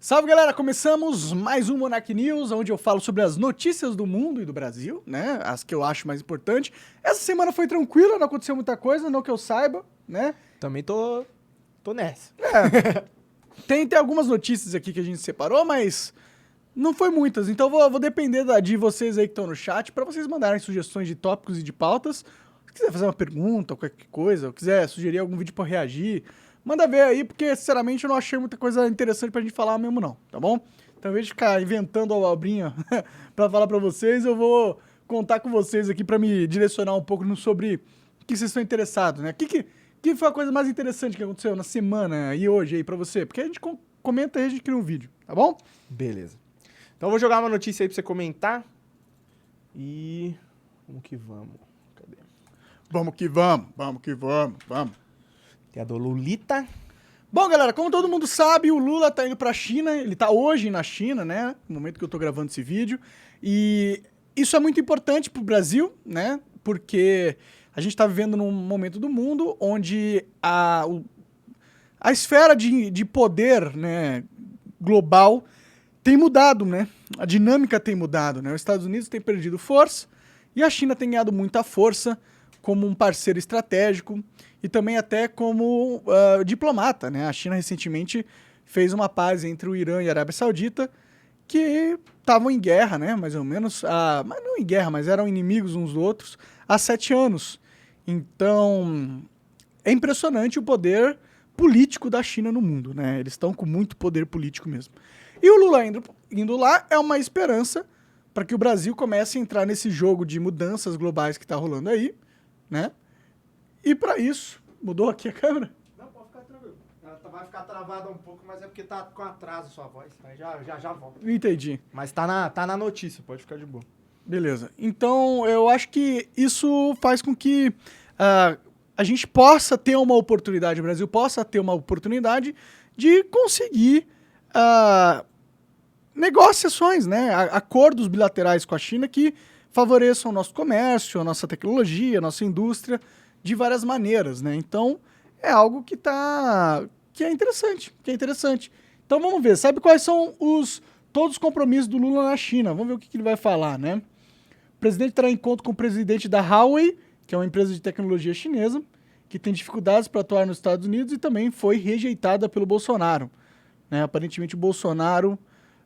Salve, galera! Começamos mais um Monark News, onde eu falo sobre as notícias do mundo e do Brasil, né? As que eu acho mais importantes. Essa semana foi tranquila, não aconteceu muita coisa, não que eu saiba, né? Também tô nessa. Tem algumas notícias aqui que a gente separou, mas não foi muitas. Então vou depender de vocês aí que estão no chat para vocês mandarem sugestões de tópicos e de pautas. Se quiser fazer uma pergunta ou qualquer coisa, ou quiser sugerir algum vídeo para reagir, manda ver aí, porque sinceramente eu não achei muita coisa interessante pra gente falar mesmo não, tá bom? Então, ao invés de ficar inventando a abobrinha pra falar pra vocês, eu vou contar com vocês aqui pra me direcionar um pouco sobre o que vocês estão interessados, né? Que foi a coisa mais interessante que aconteceu na semana e hoje aí pra você? Porque a gente comenta e a gente cria um vídeo, tá bom? Beleza. Então eu vou jogar uma notícia aí pra você comentar. E... vamos que vamos. Cadê? Vamos que vamos, vamos. Tem a do Lulita. Bom, galera, como todo mundo sabe, o Lula tá indo pra China, ele tá hoje na China, né, no momento que eu tô gravando esse vídeo, e isso é muito importante pro Brasil, né, porque a gente tá vivendo num momento do mundo onde a esfera de poder, né, global tem mudado, né, a dinâmica tem mudado, né, os Estados Unidos têm perdido força e a China tem ganhado muita força como um parceiro estratégico e também até como diplomata, né? A China recentemente fez uma paz entre o Irã e a Arábia Saudita, que estavam em guerra, né? Mais ou menos, mas não em guerra, mas eram inimigos uns dos outros, há 7 anos. Então, é impressionante o poder político da China no mundo, né? Eles estão com muito poder político mesmo. E o Lula indo lá é uma esperança para que o Brasil comece a entrar nesse jogo de mudanças globais que está rolando aí, né? E para isso, mudou aqui a câmera? Não, pode ficar tranquilo. Ela vai ficar travada um pouco, mas é porque tá com atraso sua voz. Mas já volta. Entendi. Mas tá na notícia, pode ficar de boa. Beleza. Então, eu acho que isso faz com que a gente possa ter uma oportunidade, o Brasil possa ter uma oportunidade de conseguir negociações, né? Acordos bilaterais com a China que favoreçam o nosso comércio, a nossa tecnologia, a nossa indústria, de várias maneiras, né? Então, é algo que é interessante, Então, vamos ver, sabe quais são todos os compromissos do Lula na China? Vamos ver o que ele vai falar, né? O presidente terá encontro com o presidente da Huawei, que é uma empresa de tecnologia chinesa, que tem dificuldades para atuar nos Estados Unidos e também foi rejeitada pelo Bolsonaro, né? Aparentemente, o Bolsonaro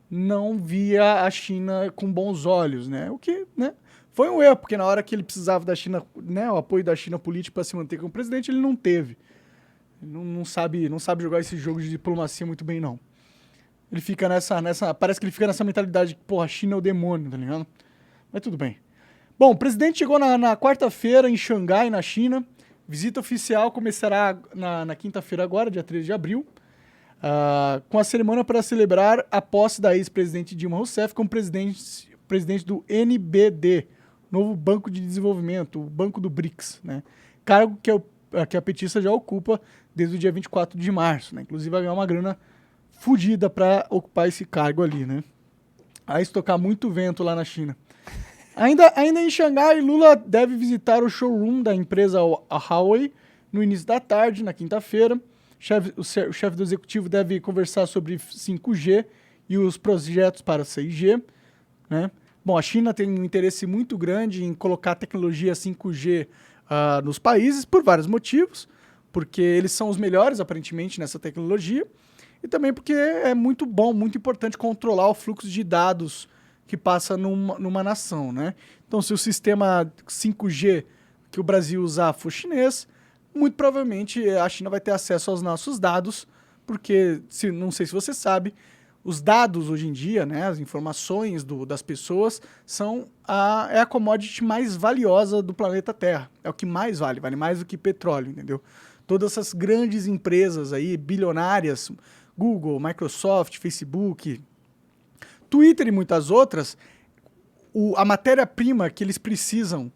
não via a China com bons olhos, né? O que, né? Foi um erro, porque na hora que ele precisava da China, né, o apoio da China político para se manter como presidente, ele não teve. Ele não sabe jogar esse jogo de diplomacia muito bem, não. Ele fica parece que ele fica nessa mentalidade de, porra, a China é o demônio, tá ligado? Mas tudo bem. Bom, o presidente chegou na quarta-feira em Xangai, na China. Visita oficial começará na quinta-feira agora, dia 13 de abril. Com a cerimônia para celebrar a posse da ex-presidente Dilma Rousseff como presidente do NBD, Novo Banco de Desenvolvimento, o Banco do BRICS, né? Cargo que a petista já ocupa desde o dia 24 de março, né? Inclusive vai ganhar uma grana fodida para ocupar esse cargo ali, né? Aí estocar muito vento lá na China. Ainda em Xangai, Lula deve visitar o showroom da empresa a Huawei no início da tarde, na quinta-feira. O chefe do executivo deve conversar sobre 5G e os projetos para 6G, né? Bom, a China tem um interesse muito grande em colocar tecnologia 5G nos países por vários motivos, porque eles são os melhores, aparentemente, nessa tecnologia, e também porque é muito bom, muito importante controlar o fluxo de dados que passa numa nação, né? Então, se o sistema 5G que o Brasil usar for chinês, muito provavelmente a China vai ter acesso aos nossos dados, porque, não sei se você sabe, os dados hoje em dia, né, as informações das pessoas, é a commodity mais valiosa do planeta Terra. É o que mais vale mais do que petróleo, entendeu? Todas essas grandes empresas aí, bilionárias, Google, Microsoft, Facebook, Twitter e muitas outras, a matéria-prima que eles precisam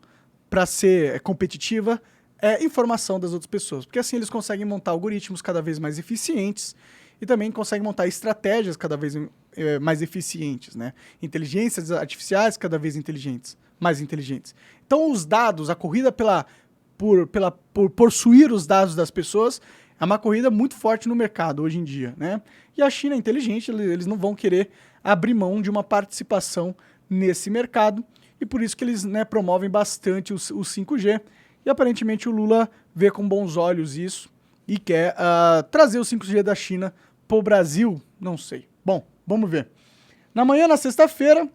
para ser competitiva é informação das outras pessoas, porque assim eles conseguem montar algoritmos cada vez mais eficientes e também conseguem montar estratégias cada vez mais eficientes, né? Inteligências artificiais cada vez mais inteligentes. Então os dados, a corrida por possuir os dados das pessoas É uma corrida muito forte no mercado hoje em dia, né? E a China é inteligente, eles não vão querer abrir mão de uma participação nesse mercado, e por isso que eles, né, promovem bastante o 5G, e aparentemente o Lula vê com bons olhos isso e quer trazer o 5G da China para o Brasil, não sei. Bom, vamos ver. Na manhã, na sexta-feira,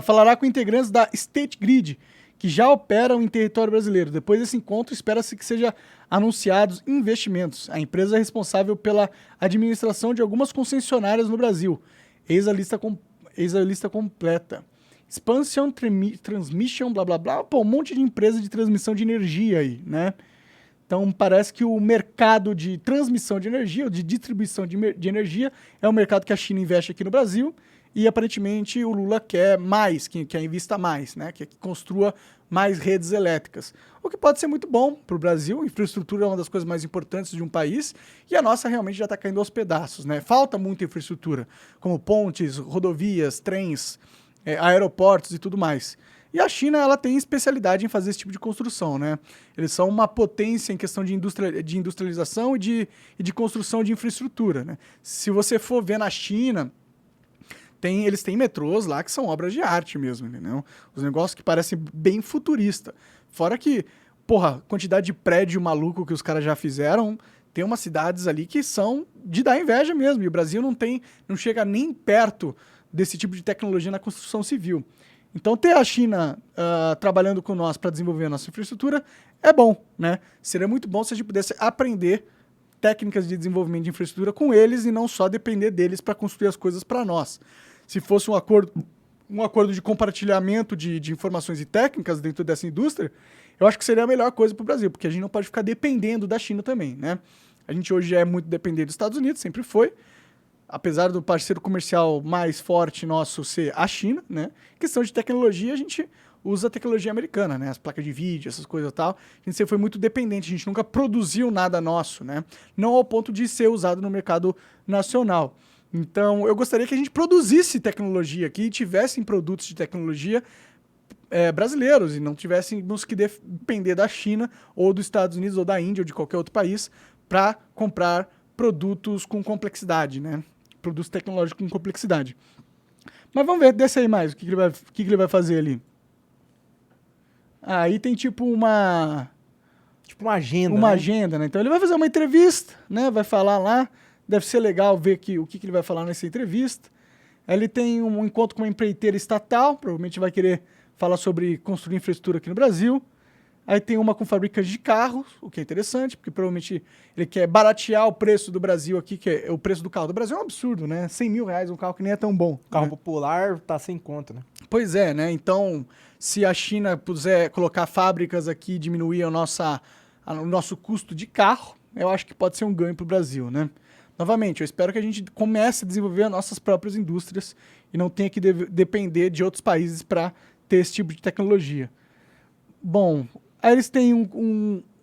falará com integrantes da State Grid, que já operam em território brasileiro. Depois desse encontro, espera-se que sejam anunciados investimentos. A empresa é responsável pela administração de algumas concessionárias no Brasil. Eis a lista completa. Expansion Transmission, blá blá blá. Pô, um monte de empresa de transmissão de energia aí, né? Então, parece que o mercado de transmissão de energia, ou de distribuição de energia, é um mercado que a China investe aqui no Brasil, e aparentemente o Lula quer mais, que invista mais, né? Que construa mais redes elétricas. O que pode ser muito bom para o Brasil. Infraestrutura é uma das coisas mais importantes de um país, e a nossa realmente já está caindo aos pedaços, né? Falta muita infraestrutura, como pontes, rodovias, trens, aeroportos e tudo mais. E a China, ela tem especialidade em fazer esse tipo de construção, né? Eles são uma potência em questão de industrialização e de construção de infraestrutura, né? Se você for ver na China, eles têm metrôs lá que são obras de arte mesmo, entendeu? Os negócios que parecem bem futurista. Fora que, porra, quantidade de prédio maluco que os caras já fizeram, tem umas cidades ali que são de dar inveja mesmo. E o Brasil não chega nem perto desse tipo de tecnologia na construção civil. Então, ter a China trabalhando com nós para desenvolver a nossa infraestrutura é bom, né? Seria muito bom se a gente pudesse aprender técnicas de desenvolvimento de infraestrutura com eles e não só depender deles para construir as coisas para nós. Se fosse um acordo de compartilhamento de informações e técnicas dentro dessa indústria, eu acho que seria a melhor coisa para o Brasil, porque a gente não pode ficar dependendo da China também, né? A gente hoje já é muito dependente dos Estados Unidos, sempre foi, apesar do parceiro comercial mais forte nosso ser a China, né? Em questão de tecnologia, a gente usa a tecnologia americana, né? As placas de vídeo, essas coisas e tal. A gente sempre foi muito dependente, a gente nunca produziu nada nosso, né? Não ao ponto de ser usado no mercado nacional. Então, eu gostaria que a gente produzisse tecnologia aqui e tivessem produtos de tecnologia brasileiros e não tivéssemos que depender da China ou dos Estados Unidos ou da Índia ou de qualquer outro país para comprar produtos com complexidade, né? Produtos tecnológicos com complexidade. Mas vamos ver, desce aí mais, o que ele vai fazer ali. Aí tem tipo uma agenda, uma né? agenda, né? Então ele vai fazer uma entrevista, né? Vai falar lá. Deve ser legal ver o que ele vai falar nessa entrevista. Aí ele tem um encontro com uma empreiteira estatal, provavelmente vai querer falar sobre construir infraestrutura aqui no Brasil. Aí tem uma com fábricas de carros, o que é interessante, porque provavelmente ele quer baratear o preço do Brasil aqui, que é o preço do carro do Brasil é um absurdo, né? 100 mil reais um carro que nem é tão bom. Carro né? popular tá sem conta, né? Pois é, né? Então, se a China puder colocar fábricas aqui e diminuir o nosso custo de carro, eu acho que pode ser um ganho para o Brasil, né? Novamente, eu espero que a gente comece a desenvolver as nossas próprias indústrias e não tenha que depender de outros países para ter esse tipo de tecnologia. Bom, aí eles têm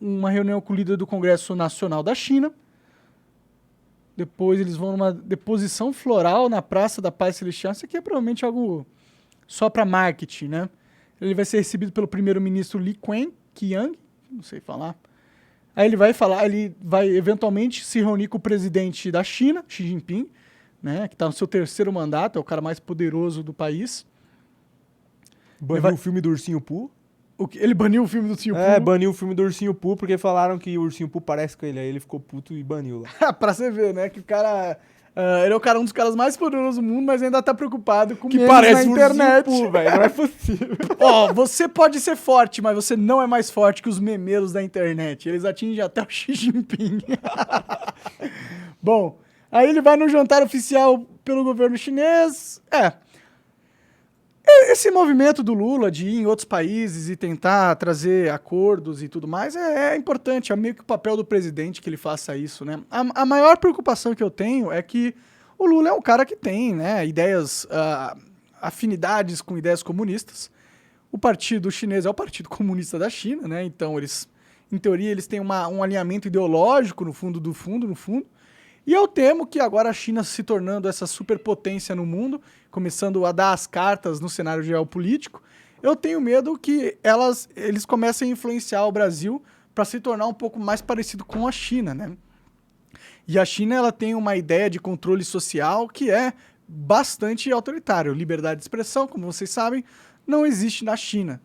uma reunião com o líder do Congresso Nacional da China. Depois eles vão numa deposição floral na Praça da Paz Celestial. Isso aqui é provavelmente algo só para marketing, né? Ele vai ser recebido pelo primeiro-ministro Li Qiang, não sei falar. Aí ele vai eventualmente se reunir com o presidente da China, Xi Jinping, né, que está no seu terceiro mandato, é o cara mais poderoso do país. Baniu o filme do Ursinho Pooh. Ele baniu o filme do Ursinho Pooh? É, baniu o filme do Ursinho Pooh porque falaram que o Ursinho Pooh parece com ele. Aí ele ficou puto e baniu lá. Pra você ver, né, que o cara... ele é um dos caras mais poderosos do mundo, mas ainda tá preocupado com que memes parece na internet. Ursinho Pooh, velho. Não é possível. Ó, você pode ser forte, mas você não é mais forte que os memeiros da internet. Eles atingem até o Xi Jinping. Bom, aí ele vai no jantar oficial pelo governo chinês. Esse movimento do Lula de ir em outros países e tentar trazer acordos e tudo mais é importante. É meio que o papel do presidente que ele faça isso, né? A maior preocupação que eu tenho é que o Lula é um cara que tem, né, ideias, afinidades com ideias comunistas. O partido chinês é o Partido Comunista da China, né? Então, em teoria, eles têm um alinhamento ideológico no fundo. E eu temo que agora a China se tornando essa superpotência no mundo, começando a dar as cartas no cenário geopolítico, eu tenho medo que eles comecem a influenciar o Brasil para se tornar um pouco mais parecido com a China, né? E a China ela tem uma ideia de controle social que é bastante autoritário. Liberdade de expressão, como vocês sabem, não existe na China.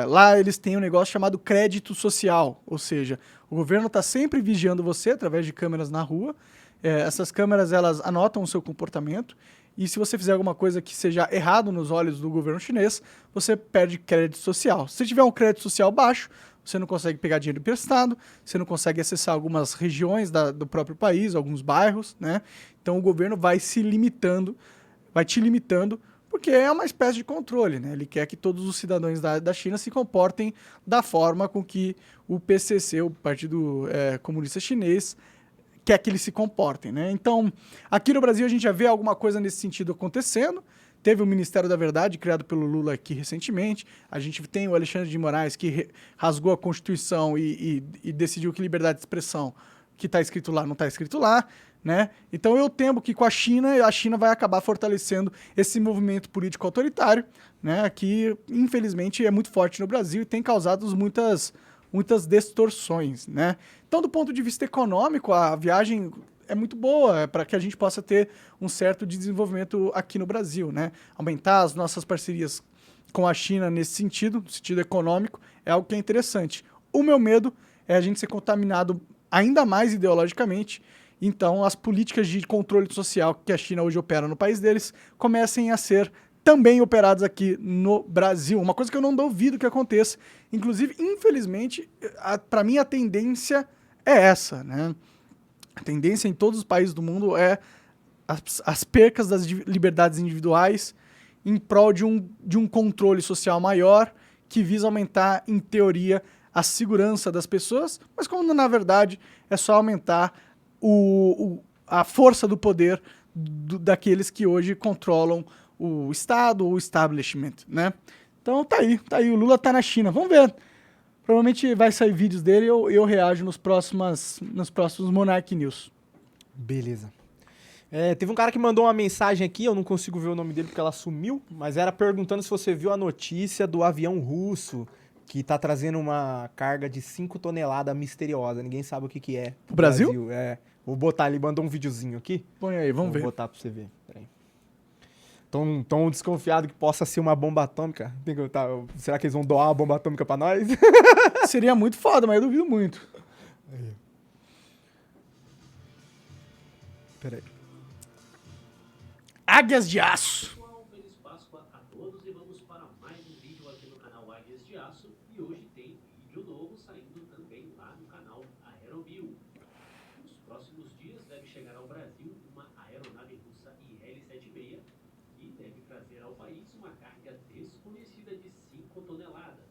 Lá eles têm um negócio chamado crédito social, ou seja, o governo está sempre vigiando você através de câmeras na rua. Essas câmeras elas anotam o seu comportamento e se você fizer alguma coisa que seja errado nos olhos do governo chinês, você perde crédito social. Se tiver um crédito social baixo, você não consegue pegar dinheiro emprestado, você não consegue acessar algumas regiões do próprio país, alguns bairros, né? Então o governo vai te limitando, porque é uma espécie de controle, né? Ele quer que todos os cidadãos da China se comportem da forma com que o PCC, o Partido Comunista Chinês, quer que eles se comportem, né? Então, aqui no Brasil a gente já vê alguma coisa nesse sentido acontecendo. Teve o Ministério da Verdade, criado pelo Lula aqui recentemente. A gente tem o Alexandre de Moraes, que rasgou a Constituição e decidiu que liberdade de expressão, que está escrito lá, não está escrito lá, né? Então eu temo que com a China vai acabar fortalecendo esse movimento político autoritário, né? Que, infelizmente, é muito forte no Brasil e tem causado muitas distorções, né? Então, do ponto de vista econômico, a viagem é muito boa para que a gente possa ter um certo desenvolvimento aqui no Brasil, né? Aumentar as nossas parcerias com a China nesse sentido, no sentido econômico, é algo que é interessante. O meu medo é a gente ser contaminado ainda mais ideologicamente, então as políticas de controle social que a China hoje opera no país deles comecem a ser também operadas aqui no Brasil. Uma coisa que eu não duvido que aconteça. Inclusive, infelizmente, para mim a tendência é essa, né? A tendência em todos os países do mundo é as percas das liberdades individuais em prol de um controle social maior que visa aumentar, em teoria, a segurança das pessoas, mas quando, na verdade, é só aumentar a força do poder daqueles que hoje controlam o Estado, o establishment, né? Então tá aí, o Lula tá na China, vamos ver. Provavelmente vai sair vídeos dele e eu reajo nos próximos Monarch News. Beleza. Teve um cara que mandou uma mensagem aqui, eu não consigo ver o nome dele porque ela sumiu, mas era perguntando se você viu a notícia do avião russo que tá trazendo uma carga de 5 toneladas misteriosa. Ninguém sabe o que é. O Brasil? Vou botar, ele mandou um videozinho aqui. Põe aí, vamos ver. Vou botar pra você ver. Peraí. Tão desconfiado que possa ser uma bomba atômica. Será que eles vão doar uma bomba atômica pra nós? Seria muito foda, mas eu duvido muito. Aí. Peraí. Águias de Aço. Feliz Páscoa a todos e vamos para mais um vídeo aqui no canal Águias de Aço. E hoje tem vídeo novo saindo também lá no canal Aerobio. Nos próximos dias deve chegar ao Brasil uma aeronave russa IL-76 e deve trazer ao país uma carga desconhecida de 5 toneladas.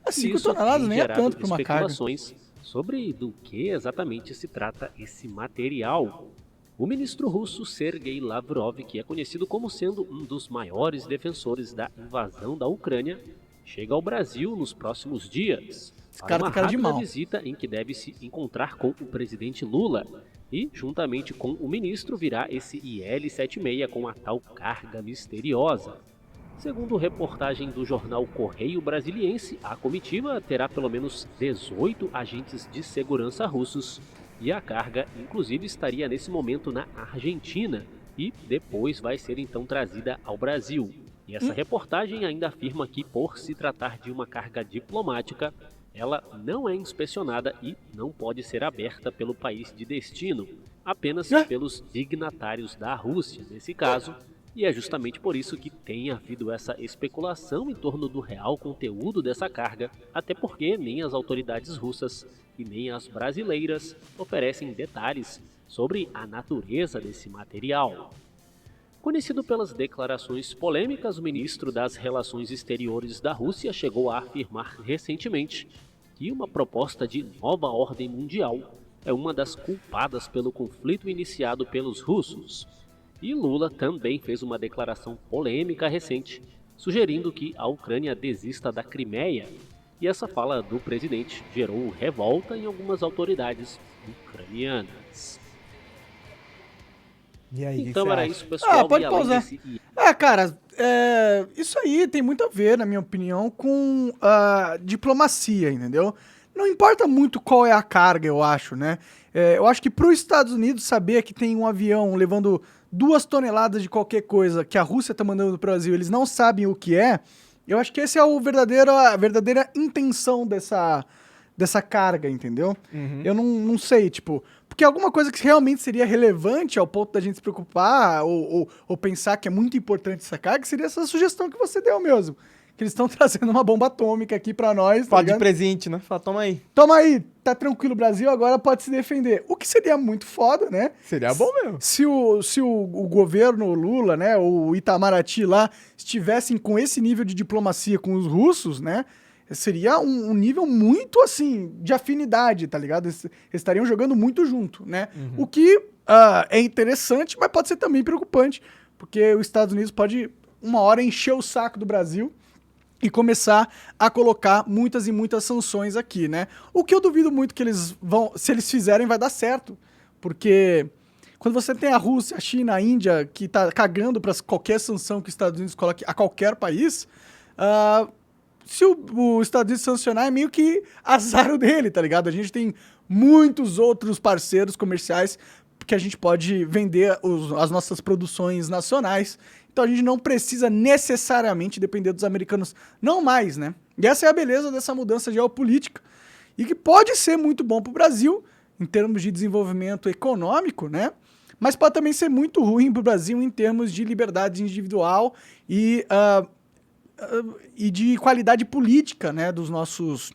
5 toneladas nem é tanto para uma carga. Especulações sobre do que exatamente se trata esse material. O ministro russo Sergei Lavrov, que é conhecido como sendo um dos maiores defensores da invasão da Ucrânia, chega ao Brasil nos próximos dias para uma rápida visita em que deve se encontrar com o presidente Lula e, juntamente com o ministro, virá esse IL-76 com a tal carga misteriosa. Segundo reportagem do jornal Correio Brasiliense, a comitiva terá pelo menos 18 agentes de segurança russos e a carga, inclusive, estaria nesse momento na Argentina e depois vai ser então trazida ao Brasil. E essa reportagem ainda afirma que, por se tratar de uma carga diplomática, ela não é inspecionada e não pode ser aberta pelo país de destino, apenas pelos dignatários da Rússia, nesse caso. E é justamente por isso que tem havido essa especulação em torno do real conteúdo dessa carga, até porque nem as autoridades russas e nem as brasileiras oferecem detalhes sobre a natureza desse material. Conhecido pelas declarações polêmicas, o ministro das Relações Exteriores da Rússia chegou a afirmar recentemente que uma proposta de nova ordem mundial é uma das culpadas pelo conflito iniciado pelos russos. E Lula também fez uma declaração polêmica recente, sugerindo que a Ucrânia desista da Crimeia. E essa fala do presidente gerou revolta em algumas autoridades ucranianas. E aí, então era isso, pessoal. Pode pausar. Cara, isso aí tem muito a ver, na minha opinião, com a diplomacia, entendeu? não importa muito qual é a carga, eu acho, né? Eu acho que para os Estados Unidos saber que tem um avião levando 2 toneladas de qualquer coisa que a Rússia tá mandando pro Brasil, eles não sabem o que é, eu acho que esse é a verdadeira intenção dessa carga, entendeu? Eu não sei, tipo... Porque alguma coisa que realmente seria relevante ao ponto da gente se preocupar ou pensar que é muito importante essa carga, seria essa sugestão que você deu mesmo. Que eles estão trazendo uma bomba atômica aqui pra nós. Fala de presente, né? Fala, toma aí. Toma aí, tá tranquilo, Brasil, agora pode se defender. O que seria muito foda, né? Seria bom mesmo. Se o governo Lula, né, ou o Itamaraty lá, estivessem com esse nível de diplomacia com os russos, né? Seria um nível muito, assim, de afinidade, tá ligado? Eles estariam jogando muito junto, né? O que é interessante, mas pode ser também preocupante, porque os Estados Unidos pode, uma hora, encher o saco do Brasil e começar a colocar muitas e muitas sanções aqui, né? O que eu duvido muito que eles vão... Se eles fizerem, vai dar certo. Porque quando você tem a Rússia, a China, a Índia, que tá cagando pra qualquer sanção que os Estados Unidos coloque a qualquer país... se o Estados Unidos sancionar, é meio que azar dele, tá ligado? A gente tem muitos outros parceiros comerciais que a gente pode vender as nossas produções nacionais. Então a gente não precisa necessariamente depender dos americanos, não mais, né? E essa é a beleza dessa mudança geopolítica. E que pode ser muito bom pro Brasil, em termos de desenvolvimento econômico, né? Mas pode também ser muito ruim pro Brasil em termos de liberdade individual e de qualidade política, né, dos nossos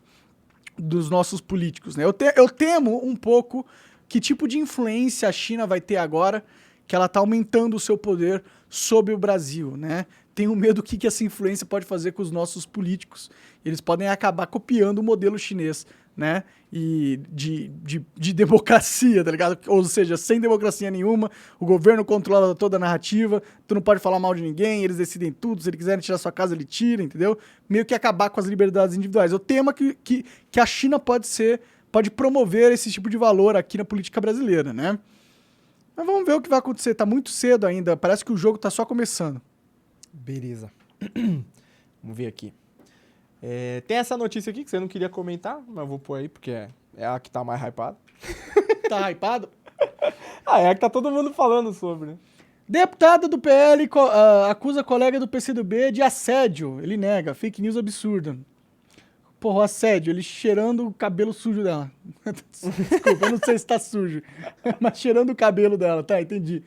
políticos, né? Eu temo um pouco que tipo de influência a China vai ter agora que ela tá aumentando o seu poder sobre o Brasil, né? Tenho medo do que essa influência pode fazer com os nossos políticos. Eles podem acabar copiando o modelo chinês, né? E de democracia, tá ligado? Ou seja, sem democracia nenhuma, o governo controla toda a narrativa, tu não pode falar mal de ninguém, eles decidem tudo, se eles quiserem tirar sua casa, ele tira, entendeu? Meio que acabar com as liberdades individuais. Eu temo que a China pode promover esse tipo de valor aqui na política brasileira, né? Mas vamos ver o que vai acontecer, tá muito cedo ainda, parece que o jogo tá só começando. Beleza. Vamos ver aqui. Tem essa notícia aqui que você não queria comentar, mas eu vou pôr aí porque é a que tá mais hypada. Tá hypado? É a que tá todo mundo falando sobre, né? Deputada do PL acusa colega do PCdoB de assédio. Ele nega. Fake news absurda. Porra, assédio. Ele cheirando o cabelo sujo dela. Desculpa, eu não sei se tá sujo. Mas cheirando o cabelo dela. Tá, entendi.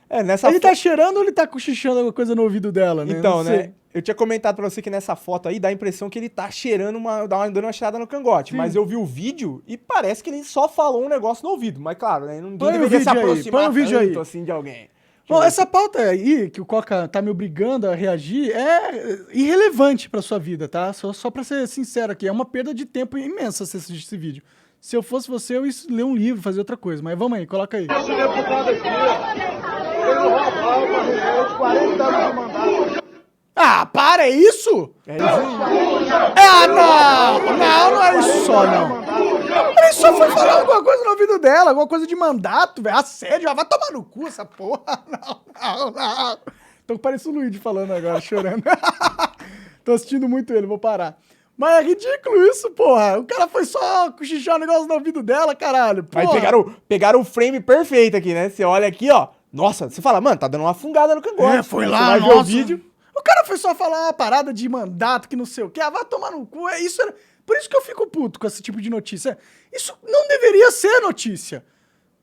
Ele tá cheirando ou ele tá cochichando alguma coisa no ouvido dela, né? Então, né? Eu tinha comentado pra você que nessa foto aí dá a impressão que ele tá cheirando dando uma cheirada no cangote. Sim. Mas eu vi o vídeo e parece que ele só falou um negócio no ouvido. Mas claro, né? Não deveria se aproximar tanto assim de alguém. Bom, essa pauta aí, que o Coca tá me obrigando a reagir, é irrelevante pra sua vida, tá? Só pra ser sincero aqui, é uma perda de tempo imensa você assistir esse vídeo. Se eu fosse você, eu ia ler um livro, fazer outra coisa. Mas vamos aí, coloca aí. Esse deputado aqui, ele roubava os 40 anos de mandato. Ah, para, é isso? Não é isso só, não. Ele só foi falar alguma coisa no ouvido dela, alguma coisa de mandato, velho, assédio, vai tomar no cu essa porra. Não. Tô parecendo o Luigi falando agora, chorando. Tô assistindo muito ele, vou parar. Mas é ridículo isso, porra. O cara foi só cochichar um negócio no ouvido dela, caralho. Porra. Aí pegaram o frame perfeito aqui, né? Você olha aqui, ó. Nossa, você fala, mano, tá dando uma fungada no cangote. Foi lá, você vai ver o vídeo. O cara foi só falar uma parada de mandato que não sei o quê. Vai tomar no cu. Por isso que eu fico puto com esse tipo de notícia. Isso não deveria ser notícia.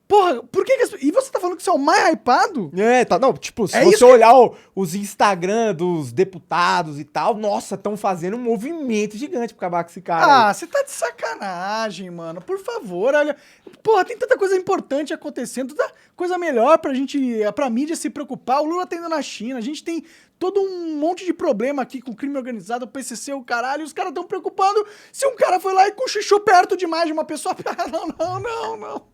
Porra, por que E você tá falando que você é o mais hypado? Tá. Não, tipo, se você olhar os Instagram dos deputados e tal, nossa, estão fazendo um movimento gigante pra acabar com esse cara. Você tá de sacanagem, mano. Por favor, olha. Porra, tem tanta coisa importante acontecendo, tanta coisa melhor pra mídia se preocupar. O Lula tá indo na China, a gente tem todo um monte de problema aqui com o crime organizado, o PCC, o caralho, e os caras tão preocupando se um cara foi lá e cochichou perto demais de uma pessoa. Não.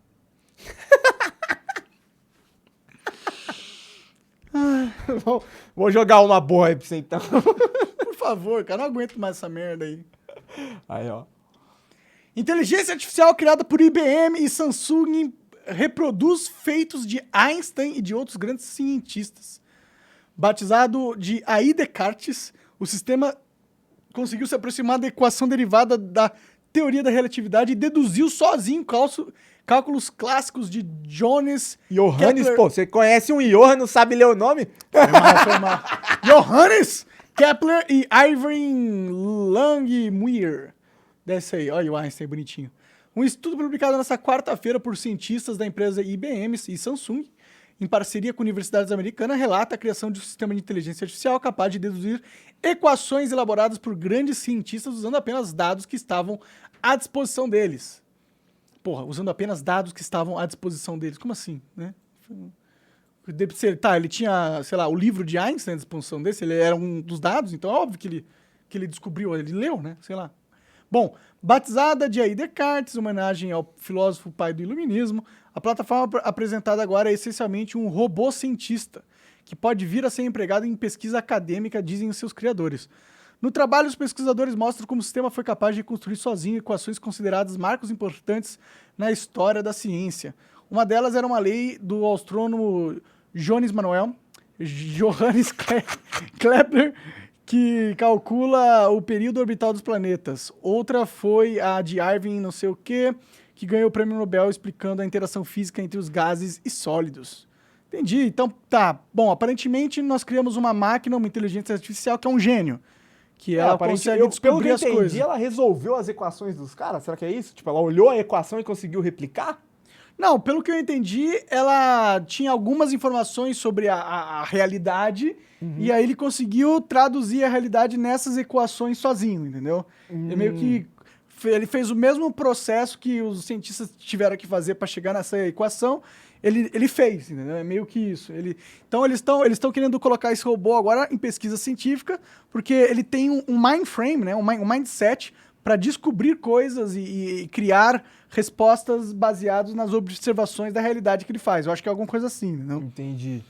Vou jogar uma boa aí pra você então. Por favor, cara, não aguento mais essa merda aí. Aí, ó. Inteligência artificial criada por IBM e Samsung reproduz feitos de Einstein e de outros grandes cientistas. Batizado de AI Descartes, o sistema conseguiu se aproximar da equação derivada da teoria da relatividade e deduziu sozinho cálculos clássicos de Johannes Johannes, Kepler. pô, você conhece um Johann, não sabe ler o nome? Foi mal. Johannes Kepler e Irving Langmuir. Desce aí, olha o Einstein bonitinho. Um estudo publicado nessa quarta-feira por cientistas da empresa IBM e Samsung, em parceria com universidades americanas, relata a criação de um sistema de inteligência artificial capaz de deduzir equações elaboradas por grandes cientistas usando apenas dados que estavam à disposição deles. Porra, usando apenas dados que estavam à disposição deles. Como assim, né? Tá, ele tinha, sei lá, o livro de Einstein à disposição dele, ele era um dos dados, então é óbvio que ele descobriu, ele leu, né? Sei lá. Bom, batizada de aí Descartes, homenagem ao filósofo pai do iluminismo, a plataforma apresentada agora é essencialmente um robô cientista, que pode vir a ser empregado em pesquisa acadêmica, dizem os seus criadores. No trabalho, os pesquisadores mostram como o sistema foi capaz de reconstruir sozinho equações consideradas marcos importantes na história da ciência. Uma delas era uma lei do astrônomo Johannes Kepler, que calcula o período orbital dos planetas. Outra foi a de Irving não sei o quê, que ganhou o prêmio Nobel explicando a interação física entre os gases e sólidos. Entendi. Então, tá. Bom, aparentemente nós criamos uma máquina, uma inteligência artificial que é um gênio. Que ela consegue descobrir as coisas. Ela resolveu as equações dos caras? Será que é isso? Tipo, ela olhou a equação e conseguiu replicar? Não, pelo que eu entendi, ela tinha algumas informações sobre a realidade, e aí ele conseguiu traduzir a realidade nessas equações sozinho, entendeu? Ele meio que ele fez o mesmo processo que os cientistas tiveram que fazer para chegar nessa equação, ele fez, entendeu? É meio que isso. Então eles estão querendo colocar esse robô agora em pesquisa científica, porque ele tem um mind frame, né? um mindset para descobrir coisas e criar respostas baseadas nas observações da realidade que ele faz. Eu acho que é alguma coisa assim, não? Entendi.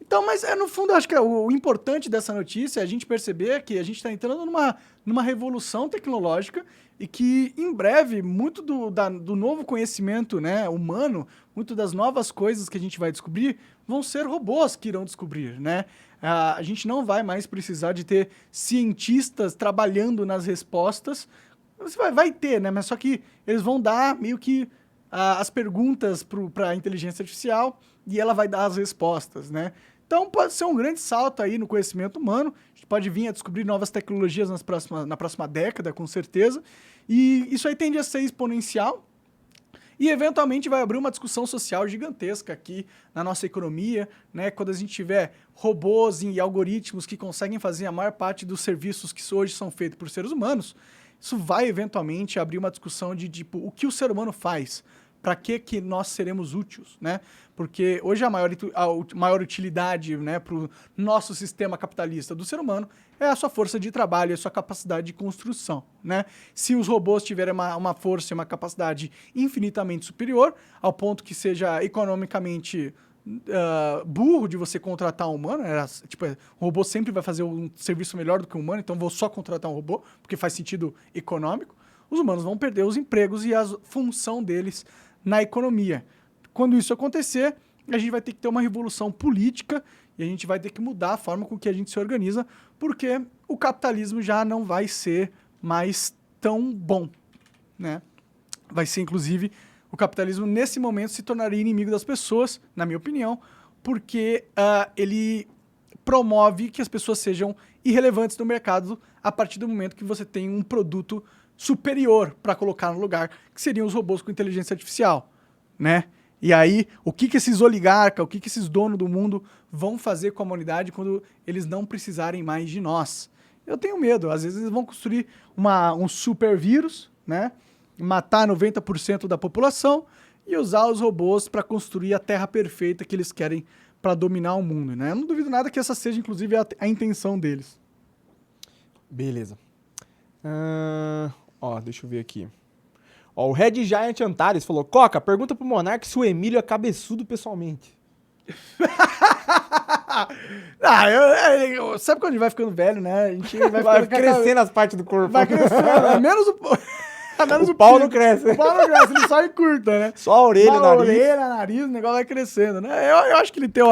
Então, mas no fundo, eu acho que o importante dessa notícia é a gente perceber que a gente está entrando numa revolução tecnológica e que, em breve, muito do novo conhecimento, né, humano, muito das novas coisas que a gente vai descobrir, vão ser robôs que irão descobrir, né? A gente não vai mais precisar de ter cientistas trabalhando nas respostas. Você vai ter, né? Mas só que eles vão dar meio que as perguntas para a inteligência artificial e ela vai dar as respostas, né? Então pode ser um grande salto aí no conhecimento humano. A gente pode vir a descobrir novas tecnologias na próxima década, com certeza. E isso aí tende a ser exponencial. E eventualmente vai abrir uma discussão social gigantesca aqui na nossa economia, né? Quando a gente tiver robôs e algoritmos que conseguem fazer a maior parte dos serviços que hoje são feitos por seres humanos, isso vai eventualmente abrir uma discussão de tipo, o que o ser humano faz? Para que nós seremos úteis, né? Porque hoje a maior utilidade, né, para o nosso sistema capitalista do ser humano é a sua força de trabalho, a sua capacidade de construção, né? Se os robôs tiverem uma força e uma capacidade infinitamente superior, ao ponto que seja economicamente burro de você contratar um humano, um robô sempre vai fazer um serviço melhor do que um humano, então vou só contratar um robô, porque faz sentido econômico, os humanos vão perder os empregos e a função deles na economia. Quando isso acontecer, a gente vai ter que ter uma revolução política e a gente vai ter que mudar a forma com que a gente se organiza, porque o capitalismo já não vai ser mais tão bom, né? Vai ser, inclusive, o capitalismo, nesse momento, se tornaria inimigo das pessoas, na minha opinião, porque ele promove que as pessoas sejam irrelevantes no mercado a partir do momento que você tem um produto superior para colocar no lugar, que seriam os robôs com inteligência artificial, né? E aí, o que esses oligarcas, o que esses donos do mundo vão fazer com a humanidade quando eles não precisarem mais de nós? Eu tenho medo. Às vezes eles vão construir um super vírus, né? Matar 90% da população e usar os robôs para construir a terra perfeita que eles querem para dominar o mundo, né? Eu não duvido nada que essa seja, inclusive, a intenção deles. Beleza. Deixa eu ver aqui. O Red Giant Antares falou: Coca, pergunta pro Monark se o Emílio é cabeçudo pessoalmente. Sabe quando a gente vai ficando velho, né? A gente vai crescendo as partes do corpo. Vai crescendo, menos o pau não cresce. O pau não cresce, ele só encurta, né? Só a orelha, a orelha, nariz, o negócio vai crescendo, né? Eu acho que ele tem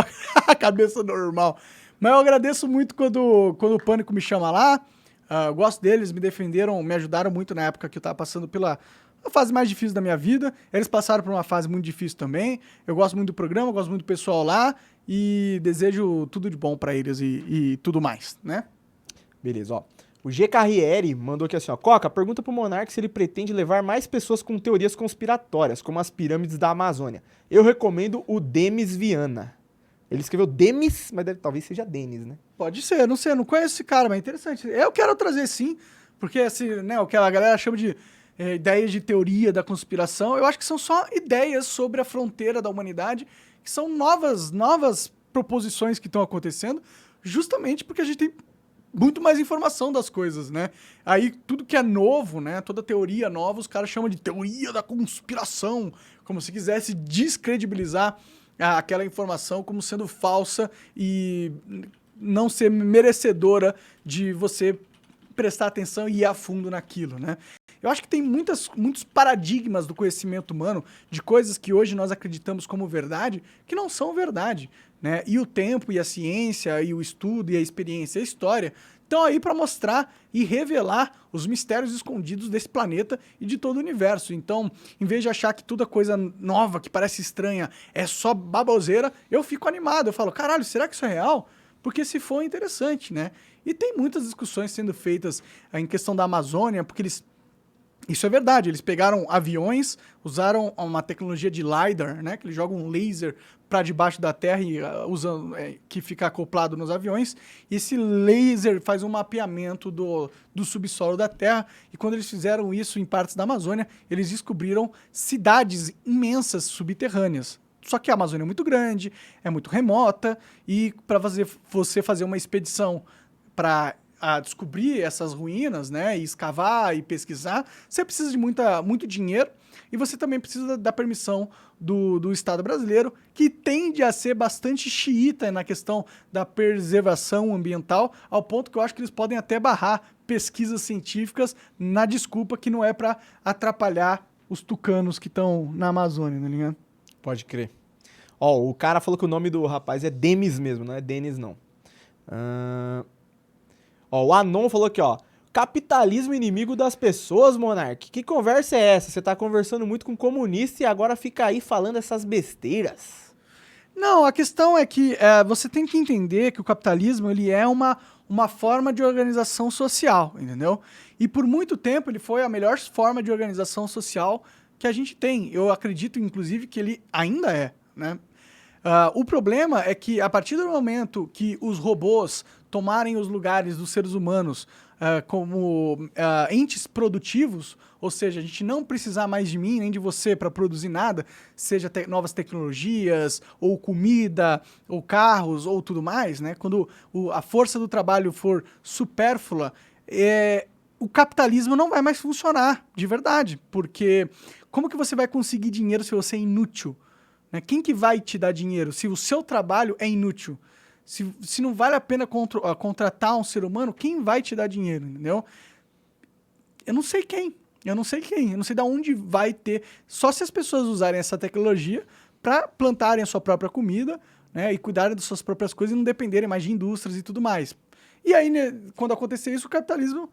a cabeça normal. Mas eu agradeço muito quando o Pânico me chama lá. Eu gosto deles, me defenderam, me ajudaram muito na época que eu tava passando pela a fase mais difícil da minha vida. Eles passaram por uma fase muito difícil também. Eu gosto muito do programa, gosto muito do pessoal lá e desejo tudo de bom pra eles e tudo mais, né? Beleza, ó. O G. Carriere mandou aqui assim, ó. Coca, pergunta pro Monark se ele pretende levar mais pessoas com teorias conspiratórias, como as pirâmides da Amazônia. Eu recomendo o Demis Viana. Ele escreveu Demis, mas talvez seja Denis, né? Pode ser, não sei, eu não conheço esse cara, mas é interessante. Eu quero trazer sim, porque assim, né, o que a galera chama de ideias de teoria da conspiração, eu acho que são só ideias sobre a fronteira da humanidade, que são novas proposições que estão acontecendo, justamente porque a gente tem muito mais informação das coisas, né? Aí tudo que é novo, né? Toda teoria nova, os caras chamam de teoria da conspiração, como se quisesse descredibilizar aquela informação como sendo falsa e não ser merecedora de você prestar atenção e ir a fundo naquilo, né? Eu acho que tem muitos paradigmas do conhecimento humano, de coisas que hoje nós acreditamos como verdade, que não são verdade, né? E o tempo, e a ciência, e o estudo, e a experiência, e a história estão aí para mostrar e revelar os mistérios escondidos desse planeta e de todo o universo. Então, em vez de achar que toda coisa nova, que parece estranha, é só baboseira, eu fico animado. Eu falo, caralho, será que isso é real? Porque se for, é interessante, né? E tem muitas discussões sendo feitas em questão da Amazônia, porque isso é verdade, eles pegaram aviões, usaram uma tecnologia de LiDAR, né, que eles jogam um laser para debaixo da terra e que fica acoplado nos aviões, e esse laser faz um mapeamento do subsolo da terra, e quando eles fizeram isso em partes da Amazônia, eles descobriram cidades imensas subterrâneas. Só que a Amazônia é muito grande, é muito remota, e para você fazer uma expedição para descobrir essas ruínas, né, e escavar e pesquisar, você precisa de muito dinheiro e você também precisa da permissão do Estado brasileiro, que tende a ser bastante xiita na questão da preservação ambiental, ao ponto que eu acho que eles podem até barrar pesquisas científicas na desculpa que não é para atrapalhar os tucanos que estão na Amazônia, tá ligado? Pode crer. Ó, o cara falou que o nome do rapaz é Demis mesmo, não é Denis, não. Ó, o Anon falou aqui, ó. Capitalismo inimigo das pessoas, Monark. Que conversa é essa? Você tá conversando muito com comunista e agora fica aí falando essas besteiras. Não, a questão é que você tem que entender que o capitalismo ele é uma forma de organização social, entendeu? E por muito tempo ele foi a melhor forma de organização social que a gente tem. Eu acredito, inclusive, que ele ainda é, né? O problema é que a partir do momento que os robôs tomarem os lugares dos seres humanos como entes produtivos, ou seja, a gente não precisar mais de mim nem de você para produzir nada, seja novas tecnologias, ou comida, ou carros, ou tudo mais, né? Quando a força do trabalho for supérflua, o capitalismo não vai mais funcionar de verdade, porque como que você vai conseguir dinheiro se você é inútil? Né? Quem que vai te dar dinheiro se o seu trabalho é inútil? Se não vale a pena contratar um ser humano, quem vai te dar dinheiro, entendeu? Eu não sei quem, eu não sei de onde vai ter, só se as pessoas usarem essa tecnologia para plantarem a sua própria comida, né, e cuidarem das suas próprias coisas e não dependerem mais de indústrias e tudo mais. E aí, né, quando acontecer isso, o capitalismo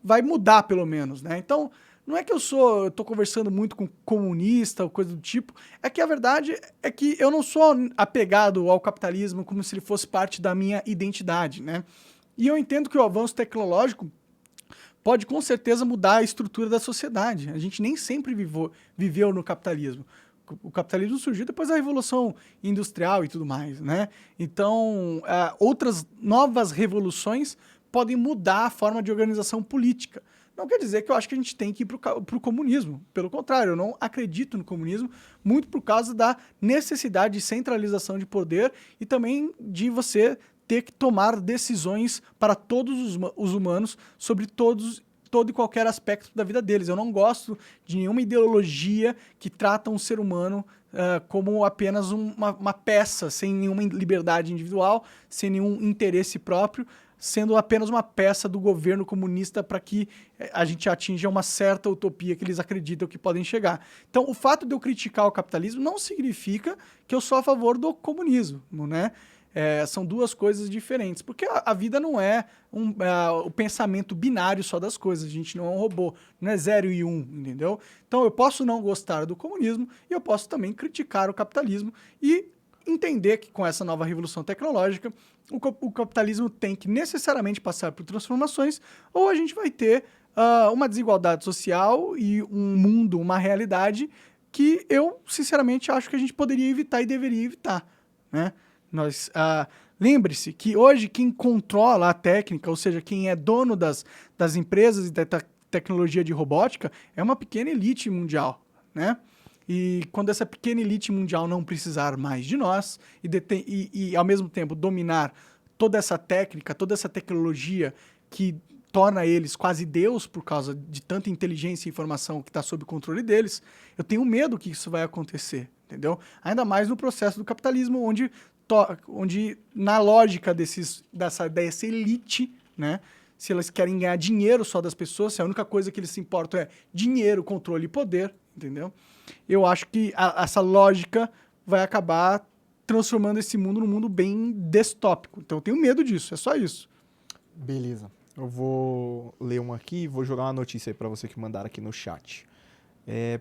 vai mudar, pelo menos, né? Então, não é que eu tô conversando muito com comunista ou coisa do tipo, é que a verdade é que eu não sou apegado ao capitalismo como se ele fosse parte da minha identidade, né? E eu entendo que o avanço tecnológico pode com certeza mudar a estrutura da sociedade. A gente nem sempre viveu no capitalismo. O capitalismo surgiu depois da Revolução Industrial e tudo mais, né? Então, outras novas revoluções podem mudar a forma de organização política. Não quer dizer que eu acho que a gente tem que ir para o comunismo. Pelo contrário, eu não acredito no comunismo, muito por causa da necessidade de centralização de poder e também de você ter que tomar decisões para todos os humanos sobre todo e qualquer aspecto da vida deles. Eu não gosto de nenhuma ideologia que trata um ser humano como apenas uma peça, sem nenhuma liberdade individual, sem nenhum interesse próprio, sendo apenas uma peça do governo comunista para que a gente atinja uma certa utopia que eles acreditam que podem chegar. Então, o fato de eu criticar o capitalismo não significa que eu sou a favor do comunismo, né? São duas coisas diferentes. Porque a vida não é o pensamento binário só das coisas. A gente não é um robô. Não é 0 e 1, entendeu? Então eu posso não gostar do comunismo e eu posso também criticar o capitalismo e entender que com essa nova revolução tecnológica o capitalismo tem que necessariamente passar por transformações ou a gente vai ter uma desigualdade social e um mundo, uma realidade que eu, sinceramente, acho que a gente poderia evitar e deveria evitar, né? Lembre-se que hoje quem controla a técnica, ou seja, quem é dono das empresas e da tecnologia de robótica, é uma pequena elite mundial, né? E quando essa pequena elite mundial não precisar mais de nós e ao mesmo tempo dominar toda essa técnica, toda essa tecnologia que torna eles quase Deus por causa de tanta inteligência e informação que está sob o controle deles, eu tenho medo que isso vai acontecer, entendeu? Ainda mais no processo do capitalismo, onde na lógica dessa elite, né? Se elas querem ganhar dinheiro só das pessoas, se a única coisa que eles se importam é dinheiro, controle e poder, entendeu? Eu acho que essa lógica vai acabar transformando esse mundo num mundo bem distópico. Então eu tenho medo disso, é só isso. Beleza. Eu vou ler um aqui e vou jogar uma notícia aí pra você que mandaram aqui no chat.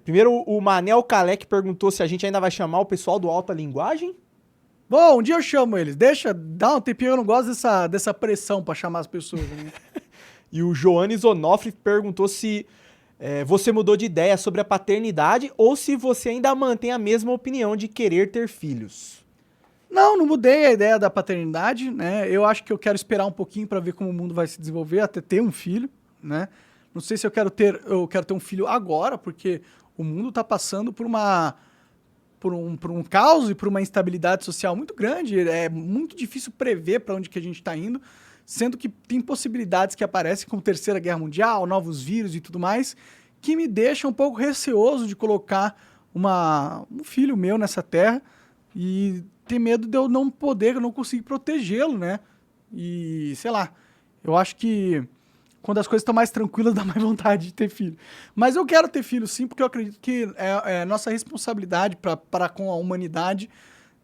Primeiro, o Manel Kalec perguntou se a gente ainda vai chamar o pessoal do Alta Linguagem. Bom, um dia eu chamo eles. Dá um tempinho, eu não gosto dessa pressão pra chamar as pessoas. Né? E o Joanes Onofre perguntou se você mudou de ideia sobre a paternidade ou se você ainda mantém a mesma opinião de querer ter filhos. Não mudei a ideia da paternidade, né? Eu acho que eu quero esperar um pouquinho para ver como o mundo vai se desenvolver até ter um filho, né? Não sei se eu quero ter um filho agora, porque o mundo está passando por um caos e por uma instabilidade social muito grande. É muito difícil prever para onde que a gente está indo, sendo que tem possibilidades que aparecem como Terceira Guerra Mundial, novos vírus e tudo mais, que me deixam um pouco receoso de colocar um filho meu nessa terra e ter medo de eu não conseguir protegê-lo, né? E, sei lá, eu acho que quando as coisas estão mais tranquilas dá mais vontade de ter filho. Mas eu quero ter filho sim, porque eu acredito que é nossa responsabilidade para com a humanidade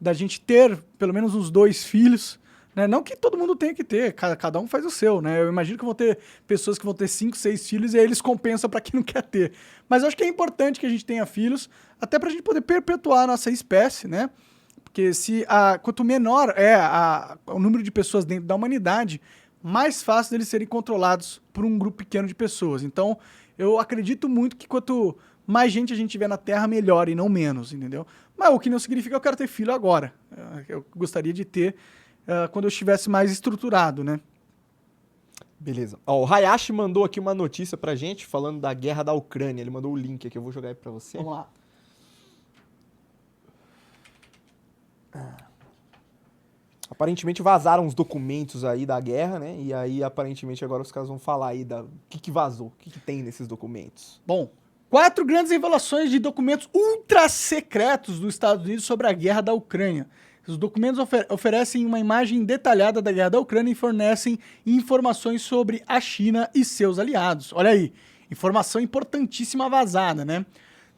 da gente ter pelo menos uns 2 filhos, né? Não que todo mundo tenha que ter, cada um faz o seu, né? Eu imagino que vão ter pessoas que vão ter 5, 6 filhos e aí eles compensam para quem não quer ter. Mas eu acho que é importante que a gente tenha filhos, até para a gente poder perpetuar a nossa espécie, né? Porque quanto menor o número de pessoas dentro da humanidade, mais fácil deles serem controlados por um grupo pequeno de pessoas. Então, eu acredito muito que quanto mais gente a gente tiver na Terra, melhor e não menos, entendeu? Mas o que não significa que eu quero ter filho agora. Eu gostaria de ter quando eu estivesse mais estruturado, né? Beleza. O Hayashi mandou aqui uma notícia pra gente falando da guerra da Ucrânia. Ele mandou o link aqui, eu vou jogar aí pra você. Vamos lá. Aparentemente vazaram os documentos aí da guerra, né? E aí, aparentemente, agora os caras vão falar aí o que vazou, o que tem nesses documentos. Bom, 4 grandes revelações de documentos ultra secretos dos Estados Unidos sobre a guerra da Ucrânia. Os documentos oferecem uma imagem detalhada da guerra da Ucrânia e fornecem informações sobre a China e seus aliados. Olha aí, informação importantíssima vazada, né?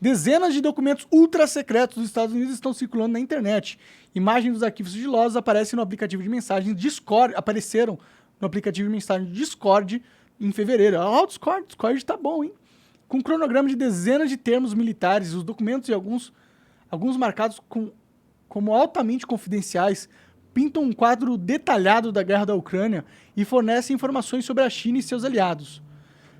Dezenas de documentos ultra secretos dos Estados Unidos estão circulando na internet. Imagens dos arquivos sigilosos aparecem no aplicativo de mensagens Discord, apareceram no aplicativo de mensagens Discord em fevereiro. O Discord tá bom, hein? Com um cronograma de dezenas de termos militares, os documentos e alguns marcados como altamente confidenciais pintam um quadro detalhado da guerra da Ucrânia e fornecem informações sobre a China e seus aliados.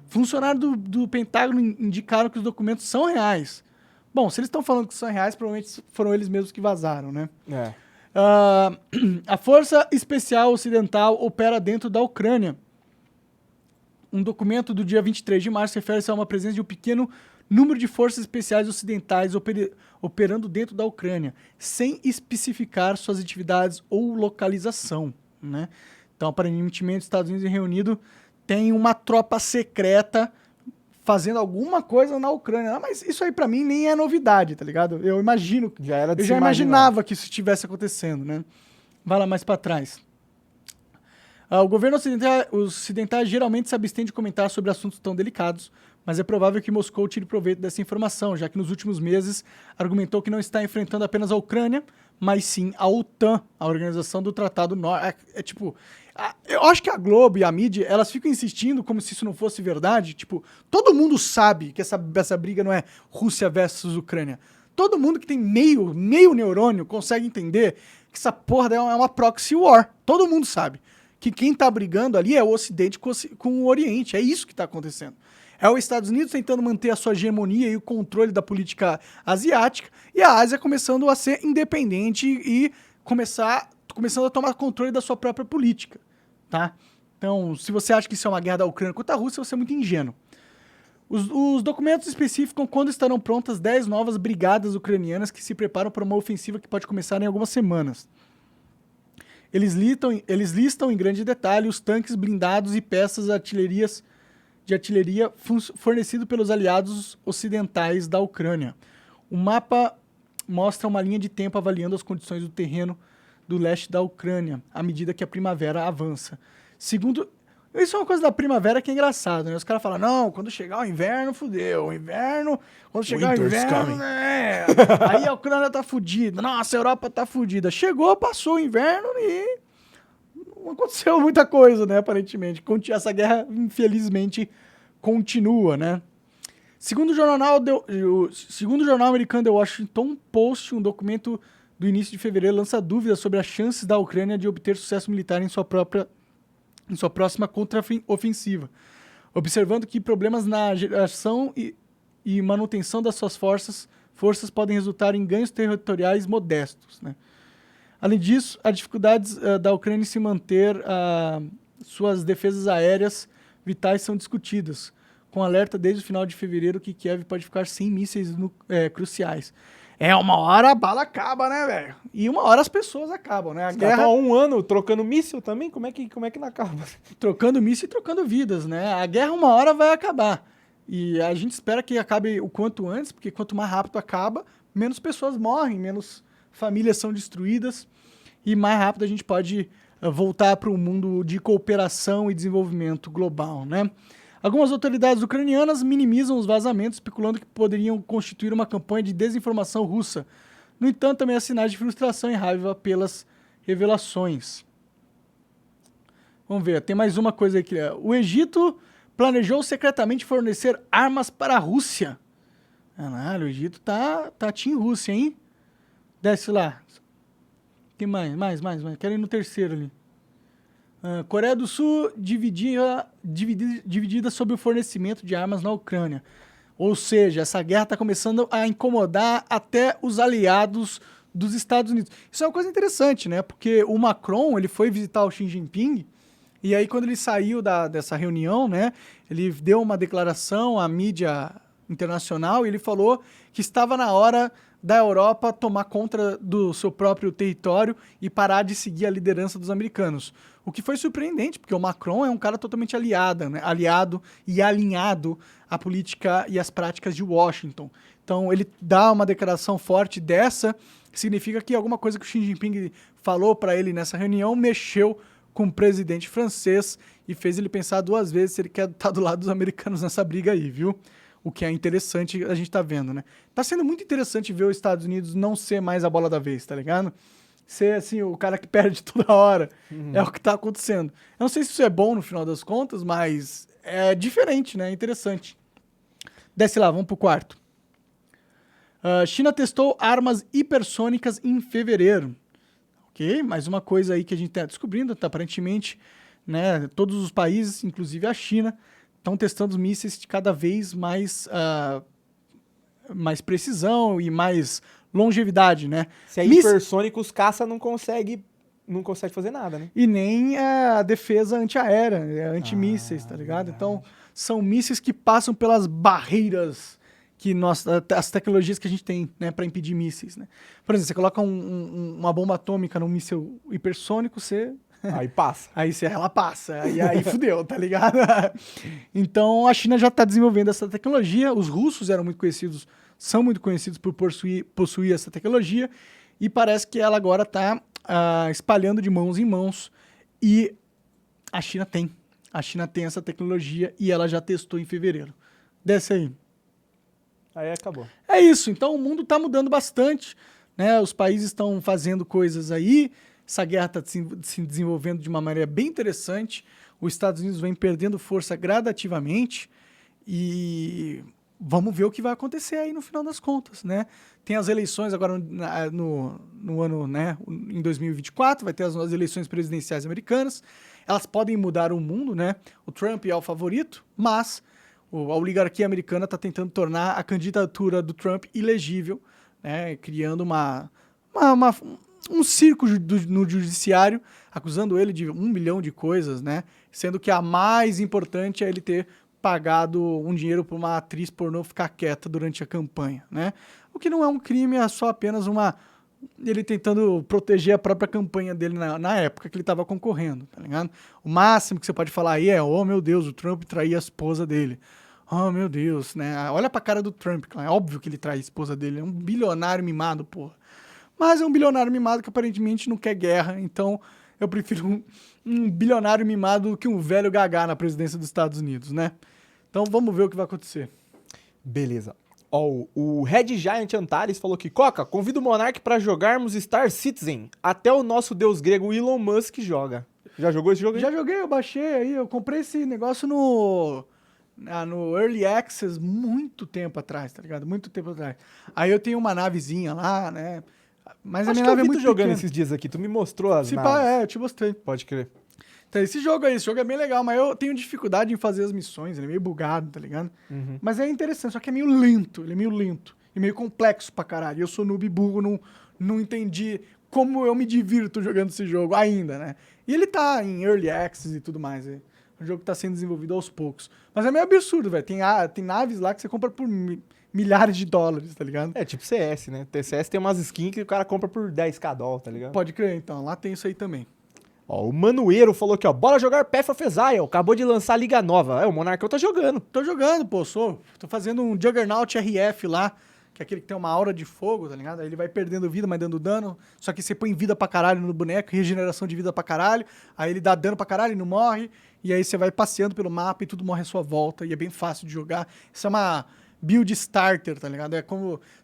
Funcionários do Pentágono indicaram que os documentos são reais. Bom, se eles estão falando que são reais, provavelmente foram eles mesmos que vazaram, né? A Força Especial Ocidental opera dentro da Ucrânia. Um documento do dia 23 de março refere-se a uma presença de um pequeno número de forças especiais ocidentais operando dentro da Ucrânia, sem especificar suas atividades ou localização, né? Então, aparentemente, os Estados Unidos e Reino Unido têm uma tropa secreta fazendo alguma coisa na Ucrânia. Mas isso aí, pra mim, nem é novidade, tá ligado? Eu imagino... Eu já imaginava que isso estivesse acontecendo, né? Vai lá mais pra trás. O governo ocidental geralmente se abstém de comentar sobre assuntos tão delicados, mas é provável que Moscou tire proveito dessa informação, já que nos últimos meses argumentou que não está enfrentando apenas a Ucrânia, mas sim a OTAN, a Organização do Tratado Norte. Eu acho que a Globo e a mídia, elas ficam insistindo como se isso não fosse verdade. Tipo, todo mundo sabe que essa briga não é Rússia versus Ucrânia. Todo mundo que tem meio neurônio consegue entender que essa porra é uma proxy war. Todo mundo sabe que quem tá brigando ali é o Ocidente com o Oriente. É isso que tá acontecendo. É os Estados Unidos tentando manter a sua hegemonia e o controle da política asiática, e a Ásia começando a ser independente e começando a tomar controle da sua própria política, tá? Então, se você acha que isso é uma guerra da Ucrânia contra a Rússia, você é muito ingênuo. Os documentos especificam quando estarão prontas 10 novas brigadas ucranianas que se preparam para uma ofensiva que pode começar em algumas semanas. Eles listam em grande detalhe os tanques blindados e peças de artilharia fornecido pelos aliados ocidentais da Ucrânia. O mapa mostra uma linha de tempo avaliando as condições do terreno do leste da Ucrânia, à medida que a primavera avança. Segundo... Isso é uma coisa da primavera que é engraçado, né? Os caras falam, não, quando chegar o inverno, fudeu. Quando chegar o inverno, aí a Ucrânia tá fudida. Nossa, a Europa tá fudida. Chegou, passou o inverno e não aconteceu muita coisa, né, aparentemente. Essa guerra, infelizmente, continua, né? Segundo o jornal americano The Washington Post, um documento do início de fevereiro lança dúvidas sobre as chances da Ucrânia de obter sucesso militar em sua próxima contraofensiva, observando que problemas na geração e manutenção das suas forças podem resultar em ganhos territoriais modestos, né? Além disso, as dificuldades da Ucrânia em se manter suas defesas aéreas vitais são discutidas, com alerta desde o final de fevereiro que Kiev pode ficar sem mísseis cruciais. Uma hora a bala acaba, né, velho? E uma hora as pessoas acabam, né? A guerra... Há um ano trocando míssil também? Como é que não acaba? Trocando míssil e trocando vidas, né? A guerra uma hora vai acabar. E a gente espera que acabe o quanto antes, porque quanto mais rápido acaba, menos pessoas morrem, menos famílias são destruídas e mais rápido a gente pode voltar para um mundo de cooperação e desenvolvimento global, né? Algumas autoridades ucranianas minimizam os vazamentos, especulando que poderiam constituir uma campanha de desinformação russa. No entanto, também há sinais de frustração e raiva pelas revelações. Vamos ver, tem mais uma coisa aqui. O Egito planejou secretamente fornecer armas para a Rússia. Caralho, o Egito tá team Rússia, hein? Desce lá. Tem mais. Quero ir no terceiro ali. Coreia do Sul dividida sobre o fornecimento de armas na Ucrânia. Ou seja, essa guerra está começando a incomodar até os aliados dos Estados Unidos. Isso é uma coisa interessante, né? Porque o Macron, ele foi visitar o Xi Jinping, e aí quando ele saiu dessa reunião, né, ele deu uma declaração à mídia internacional e ele falou que estava na hora da Europa tomar conta do seu próprio território e parar de seguir a liderança dos americanos. O que foi surpreendente, porque o Macron é um cara totalmente aliado e alinhado à política e às práticas de Washington. Então, ele dá uma declaração forte dessa, que significa que alguma coisa que o Xi Jinping falou para ele nessa reunião mexeu com o presidente francês e fez ele pensar 2 vezes se ele quer estar do lado dos americanos nessa briga aí, viu? O que é interessante, a gente tá vendo, né? Tá sendo muito interessante ver os Estados Unidos não ser mais a bola da vez, tá ligado? Ser, assim, o cara que perde toda hora. É o que tá acontecendo. Eu não sei se isso é bom no final das contas, mas é diferente, né? É interessante. Desce lá, vamos pro quarto. China testou armas hipersônicas em fevereiro. Ok? Mais uma coisa aí que a gente tá descobrindo, tá? Aparentemente, né? Todos os países, inclusive a China, estão testando mísseis de cada vez mais precisão e mais longevidade, né? Se é hipersônico, os caça não consegue fazer nada, né? E nem a defesa antiaérea, antimísseis, tá ligado? Verdade. Então, são mísseis que passam pelas barreiras que as tecnologias que a gente tem, né, para impedir mísseis, né? Por exemplo, você coloca uma bomba atômica num míssil hipersônico, você... Aí passa. Ela passa. E aí fudeu, tá ligado? Então a China já está desenvolvendo essa tecnologia. Os russos são muito conhecidos por possuir essa tecnologia. E parece que ela agora está espalhando de mãos em mãos. E a China tem. A China tem essa tecnologia e ela já testou em fevereiro. Desce aí. Aí acabou. É isso, então o mundo está mudando bastante, né? Os países estão fazendo coisas aí, essa guerra está se desenvolvendo de uma maneira bem interessante, os Estados Unidos vem perdendo força gradativamente e vamos ver o que vai acontecer aí no final das contas, né? Tem as eleições agora no ano, né? Em 2024, vai ter as eleições presidenciais americanas, elas podem mudar o mundo, né? O Trump é o favorito, mas a oligarquia americana está tentando tornar a candidatura do Trump ilegível, né, criando um circo no judiciário, acusando ele de 1 milhão de coisas, né, sendo que a mais importante é ele ter pagado um dinheiro para uma atriz pornô ficar quieta durante a campanha, né? O que não é um crime, é só apenas ele tentando proteger a própria campanha dele na época que ele estava concorrendo, tá ligado? O máximo que você pode falar aí é, oh meu Deus, o Trump traía a esposa dele. Oh, meu Deus, né? Olha pra cara do Trump, é óbvio que ele trai a esposa dele, é um bilionário mimado, porra. Mas é um bilionário mimado que aparentemente não quer guerra, então eu prefiro um bilionário mimado do que um velho gagá na presidência dos Estados Unidos, né? Então vamos ver o que vai acontecer. Beleza. Ó, o Red Giant Antares falou que, Coca, convida o Monark pra jogarmos Star Citizen. Até o nosso deus grego Elon Musk joga. Já jogou esse jogo aí? Já joguei, eu baixei aí, eu comprei esse negócio no Early Access muito tempo atrás, tá ligado? Muito tempo atrás. Aí eu tenho uma navezinha lá, né? Mas a minha nave é muito jogando pequena. esses dias aqui, tu me mostrou as Se naves. pá, eu te mostrei. Pode crer. Então esse jogo é bem legal, mas eu tenho dificuldade em fazer as missões, ele é meio bugado, tá ligado? Uhum. Mas é interessante, só que é meio lento, ele é meio lento e meio complexo pra caralho. Eu sou noob burro, não entendi como eu me divirto jogando esse jogo ainda, né? E ele tá em Early Access e tudo mais, é um jogo que tá sendo desenvolvido aos poucos. Mas é meio absurdo, velho. Tem naves lá que você compra por milhares de dólares, tá ligado? É tipo CS, né? TCS tem umas skins que o cara compra por 10k dólar, tá ligado? Pode crer, então. Lá tem isso aí também. Ó, o Manueiro falou aqui, ó, bora jogar Path of Exile, acabou de lançar a Liga Nova. É, o Monarcão tá jogando. Tô jogando, pô, tô fazendo um Juggernaut RF lá, que é aquele que tem uma aura de fogo, tá ligado? Aí ele vai perdendo vida, mas dando dano, só que você põe vida pra caralho no boneco, regeneração de vida pra caralho, aí ele dá dano pra caralho e não morre, e aí você vai passeando pelo mapa e tudo morre à sua volta, e é bem fácil de jogar. Isso é uma build starter, tá ligado?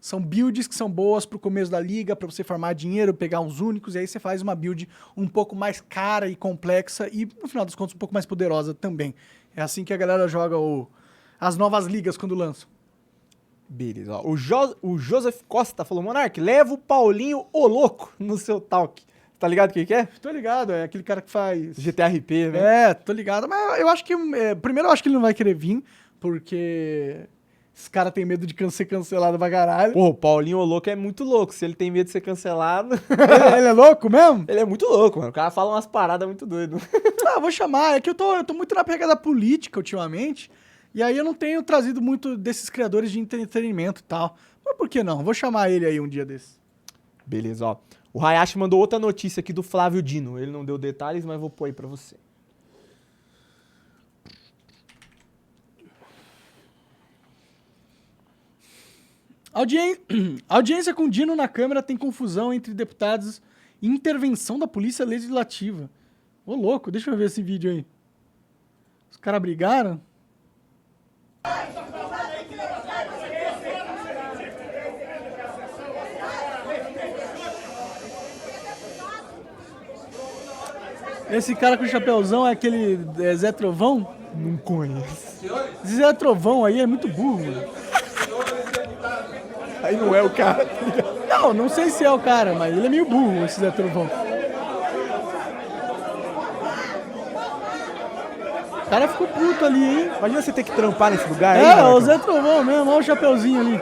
São builds que são boas pro começo da liga, pra você farmar dinheiro, pegar uns únicos, e aí você faz uma build um pouco mais cara e complexa, e no final dos contos um pouco mais poderosa também. É assim que a galera joga as novas ligas quando lançam. Beleza, ó. O Joseph Costa falou, Monark, leva o Paulinho o louco no seu talk. Tá ligado quem que é? Tô ligado, é aquele cara que faz... GTRP, né? É, tô ligado, mas eu acho que... primeiro eu acho que ele não vai querer vir, porque... Esse cara tem medo de ser cancelado pra caralho. Pô, o Paulinho o louco é muito louco. Se ele tem medo de ser cancelado... Ele é louco mesmo? Ele é muito louco, mano. O cara fala umas paradas muito doidas. Ah, vou chamar. É que eu tô muito na pegada política ultimamente. E aí eu não tenho trazido muito desses criadores de entretenimento e tal. Mas por que não? Vou chamar ele aí um dia desses. Beleza, ó. O Hayashi mandou outra notícia aqui do Flávio Dino. Ele não deu detalhes, mas vou pôr aí pra você. Audiência com Dino na Câmara tem confusão entre deputados e intervenção da Polícia Legislativa. Ô, louco, deixa eu ver esse vídeo aí. Os caras brigaram? Esse cara com o chapéuzão é aquele Zé Trovão? Não conheço. Esse Zé Trovão aí é muito burro, mano. Aí não é o cara. Não sei se é o cara, mas ele é meio burro, esse Zé Trovão. O cara ficou puto ali, hein? Imagina você ter que trampar nesse lugar aí, É, o Zé Trovão mesmo, olha o chapéuzinho ali.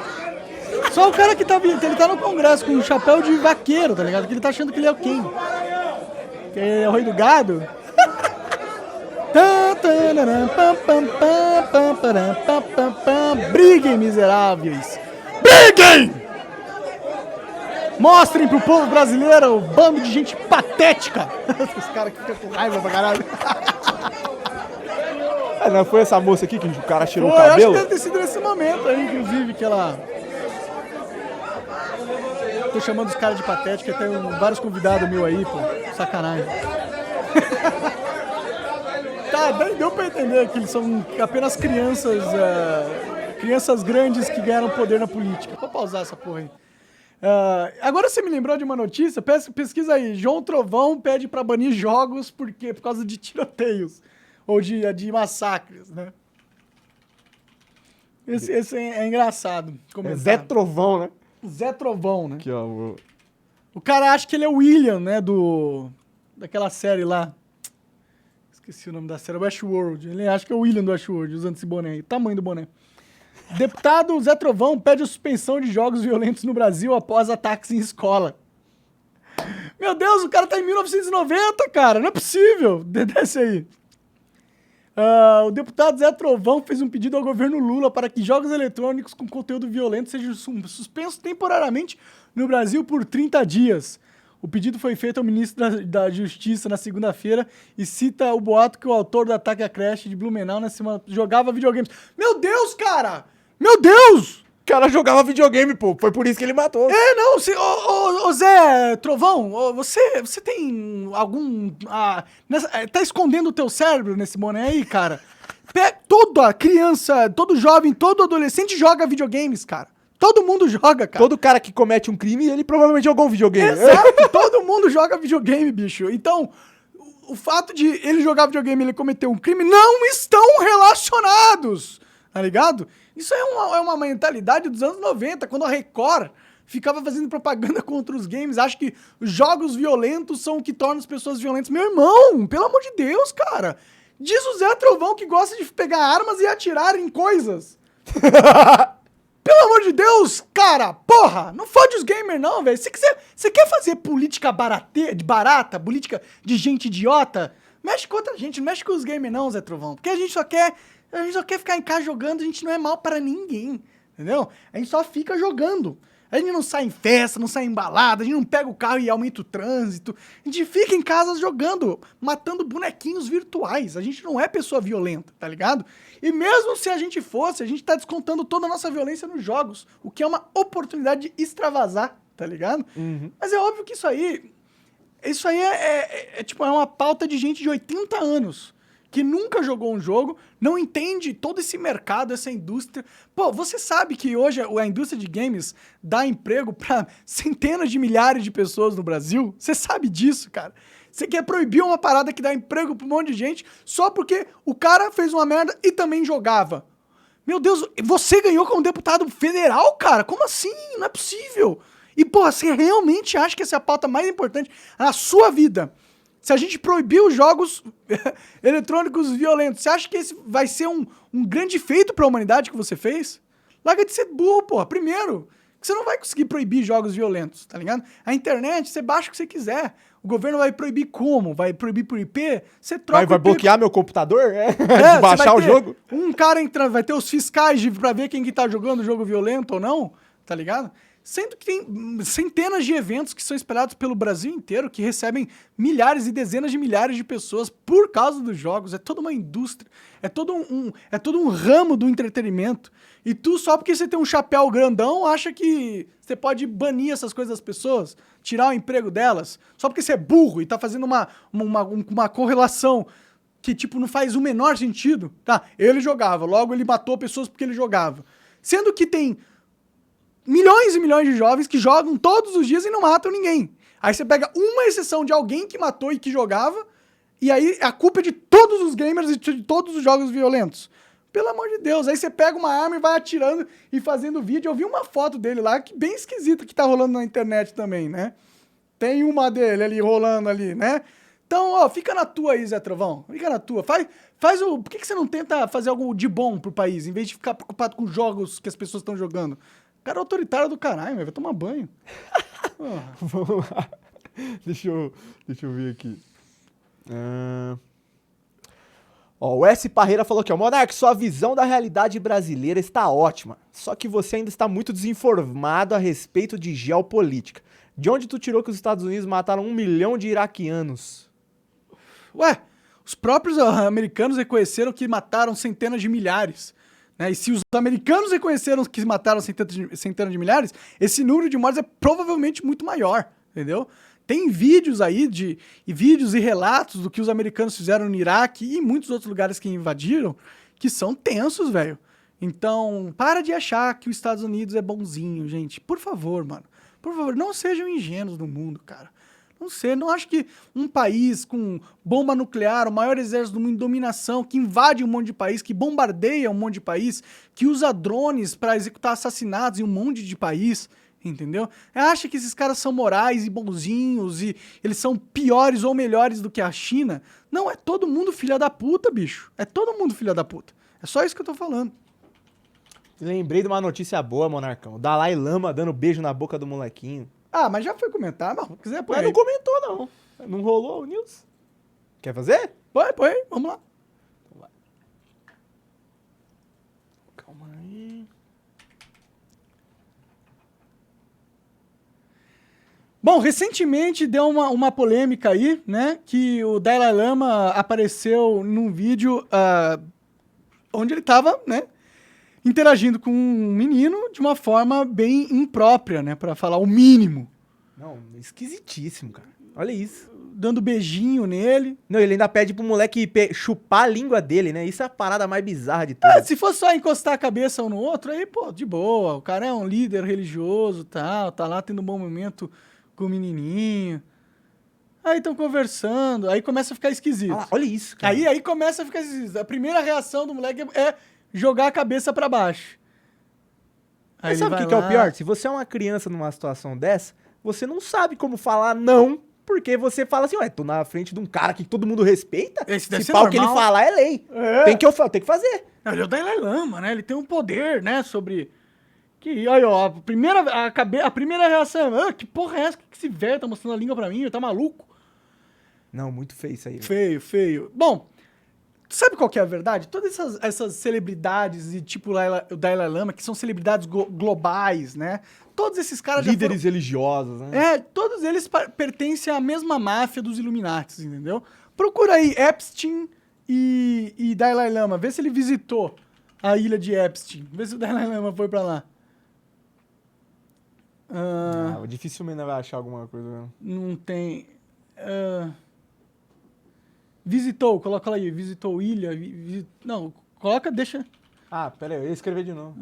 Só o cara que ele tá no Congresso com um chapéu de vaqueiro, tá ligado? Que ele tá achando que ele é o quem? Que é o rei do gado? Briguem, miseráveis! Briguem! Mostrem pro povo brasileiro o bando de gente patética! Os caras que ficam com raiva pra caralho. Ah, não foi essa moça aqui que o cara tirou o Eu acho cabelo? que deve ter sido nesse momento aí, inclusive, que ela... Tô chamando os caras de patética, tem vários convidados meus aí, pô. Sacanagem. Tá, deu pra entender que eles são apenas crianças Crianças grandes que ganharam poder na política. Vou pausar essa porra aí. Agora você me lembrou de uma notícia, pesquisa aí. João Trovão pede pra banir jogos por causa de tiroteios. Ou de massacres, né? Esse é engraçado. Zé Trovão, né? Zé Trovão, né? Aqui, ó. O cara acha que ele é o William, né? Daquela série lá. Esqueci o nome da série, Westworld. Ele acha que é o William do Westworld, usando esse boné aí. Tamanho do boné. Deputado Zé Trovão pede a suspensão de jogos violentos no Brasil após ataques em escola. Meu Deus, o cara tá em 1990, cara. Não é possível. Desce aí. O deputado Zé Trovão fez um pedido ao governo Lula para que jogos eletrônicos com conteúdo violento sejam suspensos temporariamente no Brasil por 30 dias. O pedido foi feito ao ministro da Justiça na segunda-feira e cita o boato que o autor do ataque à creche de Blumenau na semana jogava videogames. Meu Deus, cara! Meu Deus! O cara jogava videogame, pô. Foi por isso que ele matou. Ô Zé Trovão, você tem algum... tá escondendo o teu cérebro nesse boné aí, cara? Toda criança, todo jovem, todo adolescente joga videogames, cara. Todo mundo joga, cara. Todo cara que comete um crime, ele provavelmente jogou um videogame. Exato, todo mundo joga videogame, bicho. Então, o fato de ele jogar videogame e ele cometer um crime não estão relacionados, tá ligado? Isso é uma mentalidade dos anos 90, quando a Record ficava fazendo propaganda contra os games. Acho que os jogos violentos são o que torna as pessoas violentas. Meu irmão, pelo amor de Deus, cara. Diz o Zé Trovão que gosta de pegar armas e atirar em coisas. Pelo amor de Deus, cara, porra, não fode os gamers não, velho. Você quer fazer política barata, política de gente idiota? Mexe com outra gente, não mexe com os gamers não, Zé Trovão. Porque a gente só quer ficar em casa jogando, a gente não é mal para ninguém, entendeu? A gente só fica jogando. A gente não sai em festa, não sai em balada, a gente não pega o carro e aumenta o trânsito. A gente fica em casa jogando, matando bonequinhos virtuais. A gente não é pessoa violenta, tá ligado? E mesmo se a gente fosse, a gente tá descontando toda a nossa violência nos jogos, o que é uma oportunidade de extravasar, tá ligado? Uhum. Mas é óbvio que isso aí tipo, é uma pauta de gente de 80 anos. Que nunca jogou um jogo, não entende todo esse mercado, essa indústria. Pô, você sabe que hoje a indústria de games dá emprego pra centenas de milhares de pessoas no Brasil? Você sabe disso, cara? Você quer proibir uma parada que dá emprego pra um monte de gente só porque o cara fez uma merda e também jogava. Meu Deus, você ganhou como deputado federal, cara? Como assim? Não é possível. E, pô, você realmente acha que essa é a pauta mais importante na sua vida? Se a gente proibir os jogos eletrônicos violentos, você acha que esse vai ser um grande feito pra humanidade que você fez? Larga de ser burro, porra. Primeiro, você não vai conseguir proibir jogos violentos, tá ligado? A internet, você baixa o que você quiser. O governo vai proibir como? Vai proibir por IP? Você troca Vai bloquear meu computador? De baixar o jogo? Um cara entrando, vai ter os fiscais pra ver quem que tá jogando o jogo violento ou não, tá ligado? Sendo que tem centenas de eventos que são espalhados pelo Brasil inteiro, que recebem milhares e dezenas de milhares de pessoas por causa dos jogos. É toda uma indústria, é todo um ramo do entretenimento. E tu, só porque você tem um chapéu grandão, acha que você pode banir essas coisas das pessoas, tirar o emprego delas, só porque você é burro e tá fazendo uma correlação que, tipo, não faz o menor sentido. Tá, ele jogava, logo ele matou pessoas porque ele jogava. Sendo que tem milhões e milhões de jovens que jogam todos os dias e não matam ninguém. Aí você pega uma exceção de alguém que matou e que jogava, e aí a culpa é de todos os gamers e de todos os jogos violentos. Pelo amor de Deus. Aí você pega uma arma e vai atirando e fazendo vídeo. Eu vi uma foto dele lá, que bem esquisita, que tá rolando na internet também, né? Tem uma dele ali, rolando ali, né? Então, ó, fica na tua aí, Zé Trovão. Fica na tua. Faz o... Por que você não tenta fazer algo de bom pro país, em vez de ficar preocupado com jogos que as pessoas estão jogando? Cara autoritário do caralho, vai tomar banho. Vamos lá. Deixa eu ver aqui. O S. Parreira falou aqui, ó. Monark, sua visão da realidade brasileira está ótima. Só que você ainda está muito desinformado a respeito de geopolítica. De onde tu tirou que os Estados Unidos mataram 1 milhão de iraquianos? Ué, os próprios americanos reconheceram que mataram centenas de milhares. Né? E se os americanos reconheceram que mataram centenas de milhares, esse número de mortes é provavelmente muito maior, entendeu? Tem vídeos aí, vídeos e relatos do que os americanos fizeram no Iraque e em muitos outros lugares que invadiram, que são tensos, velho. Então, para de achar que os Estados Unidos é bonzinho, gente. Por favor, mano. Por favor, não sejam ingênuos no mundo, cara. Não acho que um país com bomba nuclear, o maior exército do mundo em dominação, que invade um monte de país, que bombardeia um monte de país, que usa drones para executar assassinatos em um monte de país, entendeu? Acha que esses caras são morais e bonzinhos e eles são piores ou melhores do que a China? Não, é todo mundo filha da puta, bicho. É todo mundo filha da puta. É só isso que eu tô falando. Lembrei de uma notícia boa, Monarcão. O Dalai Lama dando beijo na boca do molequinho. Ah, mas já foi comentar, mas se quiser põe Mas aí. não comentou, não. Não rolou o news. Quer fazer? Põe aí, vamos lá. Calma aí. Bom, recentemente deu uma polêmica aí, né? Que o Dalai Lama apareceu num vídeo onde ele tava, né? Interagindo com um menino de uma forma bem imprópria, né? Pra falar o mínimo. Não, esquisitíssimo, cara. Olha isso. Dando beijinho nele. Não, ele ainda pede pro moleque chupar a língua dele, né? Isso é a parada mais bizarra de tudo. Se for só encostar a cabeça um no outro, aí, pô, de boa. O cara é um líder religioso, tal, tá lá tendo um bom momento com o menininho. Aí estão conversando, aí começa a ficar esquisito. Ah, olha isso, cara. Aí começa a ficar esquisito. A primeira reação do moleque é jogar a cabeça pra baixo. Aí Mas ele sabe o vai que é o lá. pior? Se você é uma criança numa situação dessa, você não sabe como falar não, porque você fala assim, ué, tô na frente de um cara que todo mundo respeita, Esse deve se ser pau que ele normal. falar é lei. É. Tem que fazer. Não, ele é o Dalai Lama, né? Ele tem um poder, né, sobre... Que, aí, ó, a primeira reação é, que porra é essa? Que esse velho tá mostrando a língua pra mim? Ele tá maluco? Não, muito feio isso aí. velho. Feio, feio. Bom, sabe qual que é a verdade? Todas essas celebridades e tipo o Dalai Lama, que são celebridades globais, né? Todos esses caras Líderes religiosos, né? todos eles pertencem à mesma máfia dos Illuminatis, entendeu? Procura aí Epstein e Dalai Lama, vê se ele visitou a ilha de Epstein, vê se o Dalai Lama foi pra lá. Dificilmente vai achar alguma coisa. Né? Não tem... visitou, coloca lá aí, visitou ilha, não, coloca, deixa... Ah, pera aí, eu ia escrever de novo.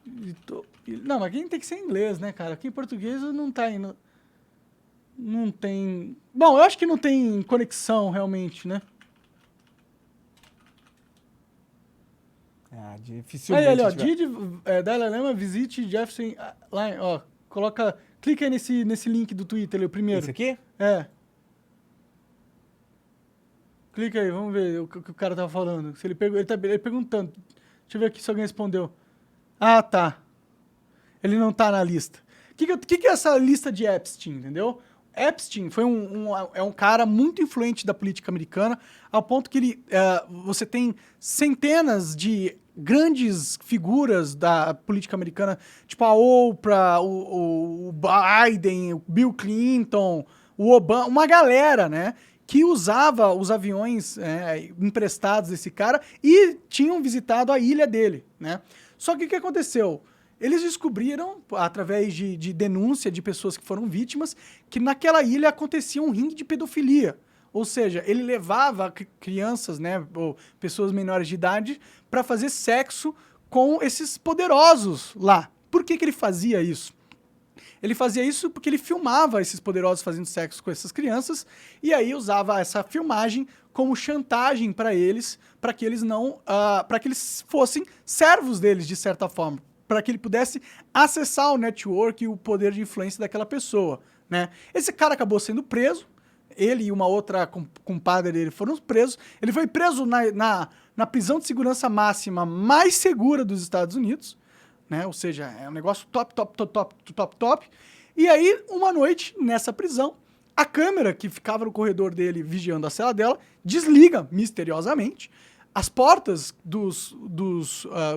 Visitou, não, mas aqui tem que ser em inglês, né, cara? Aqui em português não tá indo... Não tem... Bom, eu acho que não tem conexão, realmente, né? Dificilmente. Aí, ó, Dalai Lama visite Jefferson Line, ó, coloca... Clica aí nesse link do Twitter ali, o primeiro. Esse aqui? É. Clica aí, vamos ver o que o cara tava falando. Se ele tá perguntando. Deixa eu ver aqui se alguém respondeu. Ah, tá. Ele não tá na lista. O que é essa lista de Epstein, entendeu? Epstein foi um cara muito influente da política americana, ao ponto que você tem centenas de grandes figuras da política americana, tipo a Oprah, o Biden, o Bill Clinton, o Obama, uma galera, né? Que usava os aviões emprestados desse cara e tinham visitado a ilha dele, né? Só que o que aconteceu? Eles descobriram, através de denúncia de pessoas que foram vítimas, que naquela ilha acontecia um ringue de pedofilia. Ou seja, ele levava crianças, né, ou pessoas menores de idade, para fazer sexo com esses poderosos lá. Por que ele fazia isso? Ele fazia isso porque ele filmava esses poderosos fazendo sexo com essas crianças e aí usava essa filmagem como chantagem para eles que eles não, para que eles fossem servos deles de certa forma, para que ele pudesse acessar o network e o poder de influência daquela pessoa, né? Esse cara acabou sendo preso, ele e uma outra compadre dele foram presos. Ele foi preso na prisão de segurança máxima mais segura dos Estados Unidos, né? Ou seja, é um negócio top. E aí, uma noite, nessa prisão, a câmera que ficava no corredor dele, vigiando a cela dela, desliga misteriosamente. As portas dos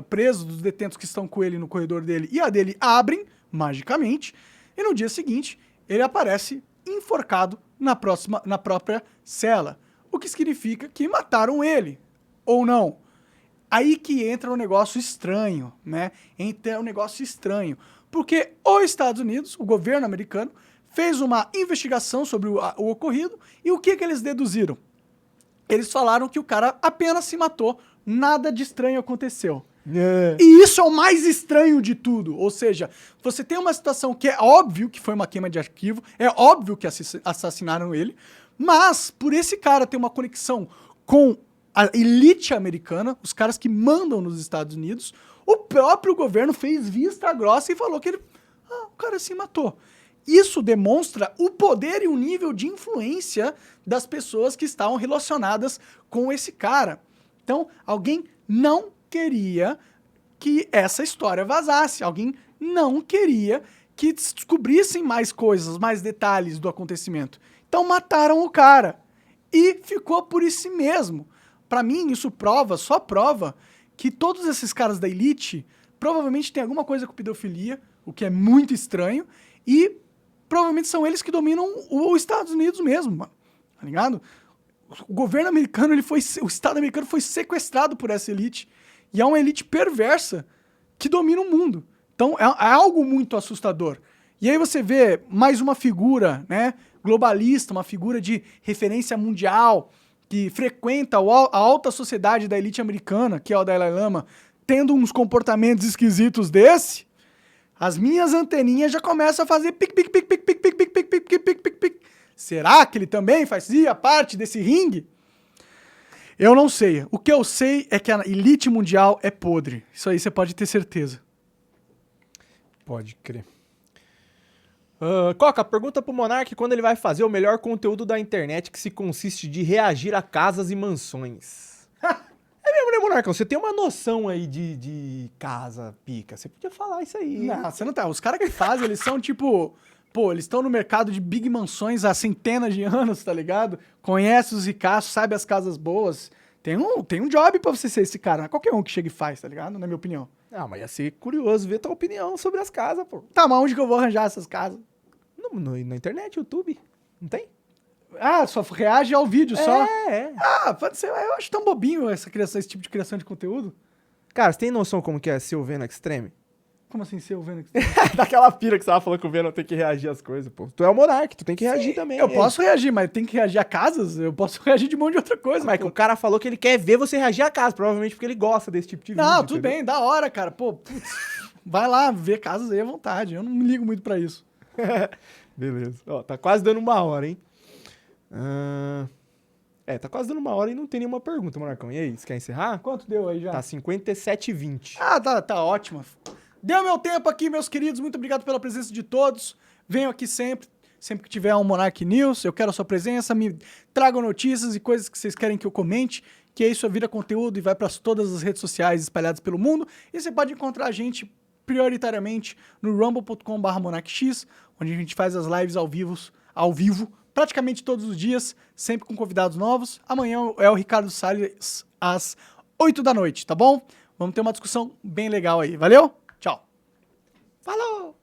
presos, dos detentos que estão com ele no corredor dele e a dele abrem, magicamente. E no dia seguinte, ele aparece enforcado na própria cela. O que significa que mataram ele, ou não. Aí que entra um negócio estranho, né? Entra um negócio estranho. Porque os Estados Unidos, o governo americano, fez uma investigação sobre o ocorrido e o que eles deduziram? Eles falaram que o cara apenas se matou nada de estranho aconteceu. E isso é o mais estranho de tudo. Ou seja, você tem uma situação que é óbvio que foi uma queima de arquivo, é óbvio que assassinaram ele, mas por esse cara ter uma conexão com a elite americana, os caras que mandam nos Estados Unidos, o próprio governo fez vista grossa e falou que o cara se matou. Isso demonstra o poder e o nível de influência das pessoas que estavam relacionadas com esse cara. Então, alguém não queria que essa história vazasse. Alguém não queria que descobrissem mais coisas, mais detalhes do acontecimento. Então, mataram o cara. E ficou por isso mesmo. Pra mim, isso só prova que todos esses caras da elite provavelmente têm alguma coisa com pedofilia, o que é muito estranho, e provavelmente são eles que dominam os Estados Unidos mesmo, mano. Tá ligado? O governo americano, o Estado americano foi sequestrado por essa elite. E é uma elite perversa que domina o mundo. Então, é algo muito assustador. E aí você vê mais uma figura, né, globalista, uma figura de referência mundial, que frequenta a alta sociedade da elite americana, que é o Dalai Lama, tendo uns comportamentos esquisitos desse, as minhas anteninhas já começam a fazer pic, pic, pic, pic, pic, pic, pic, pic, pic, pic, pic, pic, pic. Será que ele também fazia parte desse ringue? Eu não sei. O que eu sei é que a elite mundial é podre. Isso aí você pode ter certeza. Pode crer. Coca, pergunta pro Monark quando ele vai fazer o melhor conteúdo da internet que se consiste de reagir a casas e mansões. É mesmo, né, Monarcão? Você tem uma noção aí de casa pica. Você podia falar isso aí. Não, você não tá. Os caras que fazem, eles são tipo... Pô, eles estão no mercado de big mansões há centenas de anos, tá ligado? Conhece os ricaços, sabe as casas boas. Tem um job pra você ser esse cara. Não é qualquer um que chega e faz, tá ligado? Na minha opinião. Ah, mas ia ser curioso ver tua opinião sobre as casas, pô. Tá, mas onde que eu vou arranjar essas casas? Na internet, YouTube. Não tem? Ah, só reage ao vídeo só? É. Ah, pode ser. Eu acho tão bobinho esse tipo de criação de conteúdo. Cara, você tem noção como que é ser o Venom Extreme? Como assim, ser o Venom? Daquela pira que você tava falando que o Venom tem que reagir às coisas, pô. Tu é o Monark, tu tem que reagir também. Eu posso reagir, mas tem que reagir a casas? Eu posso reagir de um monte de outra coisa. Mas que o cara falou que ele quer ver você reagir a casa, provavelmente porque ele gosta desse tipo de vídeo. Não, tudo entendeu? bem, da hora, cara. Pô, putz, vai lá ver casas aí à vontade. Eu não me ligo muito pra isso. Beleza. Ó, tá quase dando 1 hora, hein? Tá quase dando 1 hora e não tem nenhuma pergunta, Monarcão. E aí, você quer encerrar? Quanto deu aí já? Tá 57:20. Ah, tá ótimo. Deu meu tempo aqui, meus queridos. Muito obrigado pela presença de todos. Venham aqui sempre que tiver um Monark News. Eu quero a sua presença. Me tragam notícias e coisas que vocês querem que eu comente, que aí isso vira conteúdo e vai para todas as redes sociais espalhadas pelo mundo. E você pode encontrar a gente prioritariamente no rumble.com/monarkx, onde a gente faz as lives ao vivo, praticamente todos os dias, sempre com convidados novos. Amanhã é o Ricardo Salles às 8 da noite, tá bom? Vamos ter uma discussão bem legal aí. Valeu? Tchau. Falou!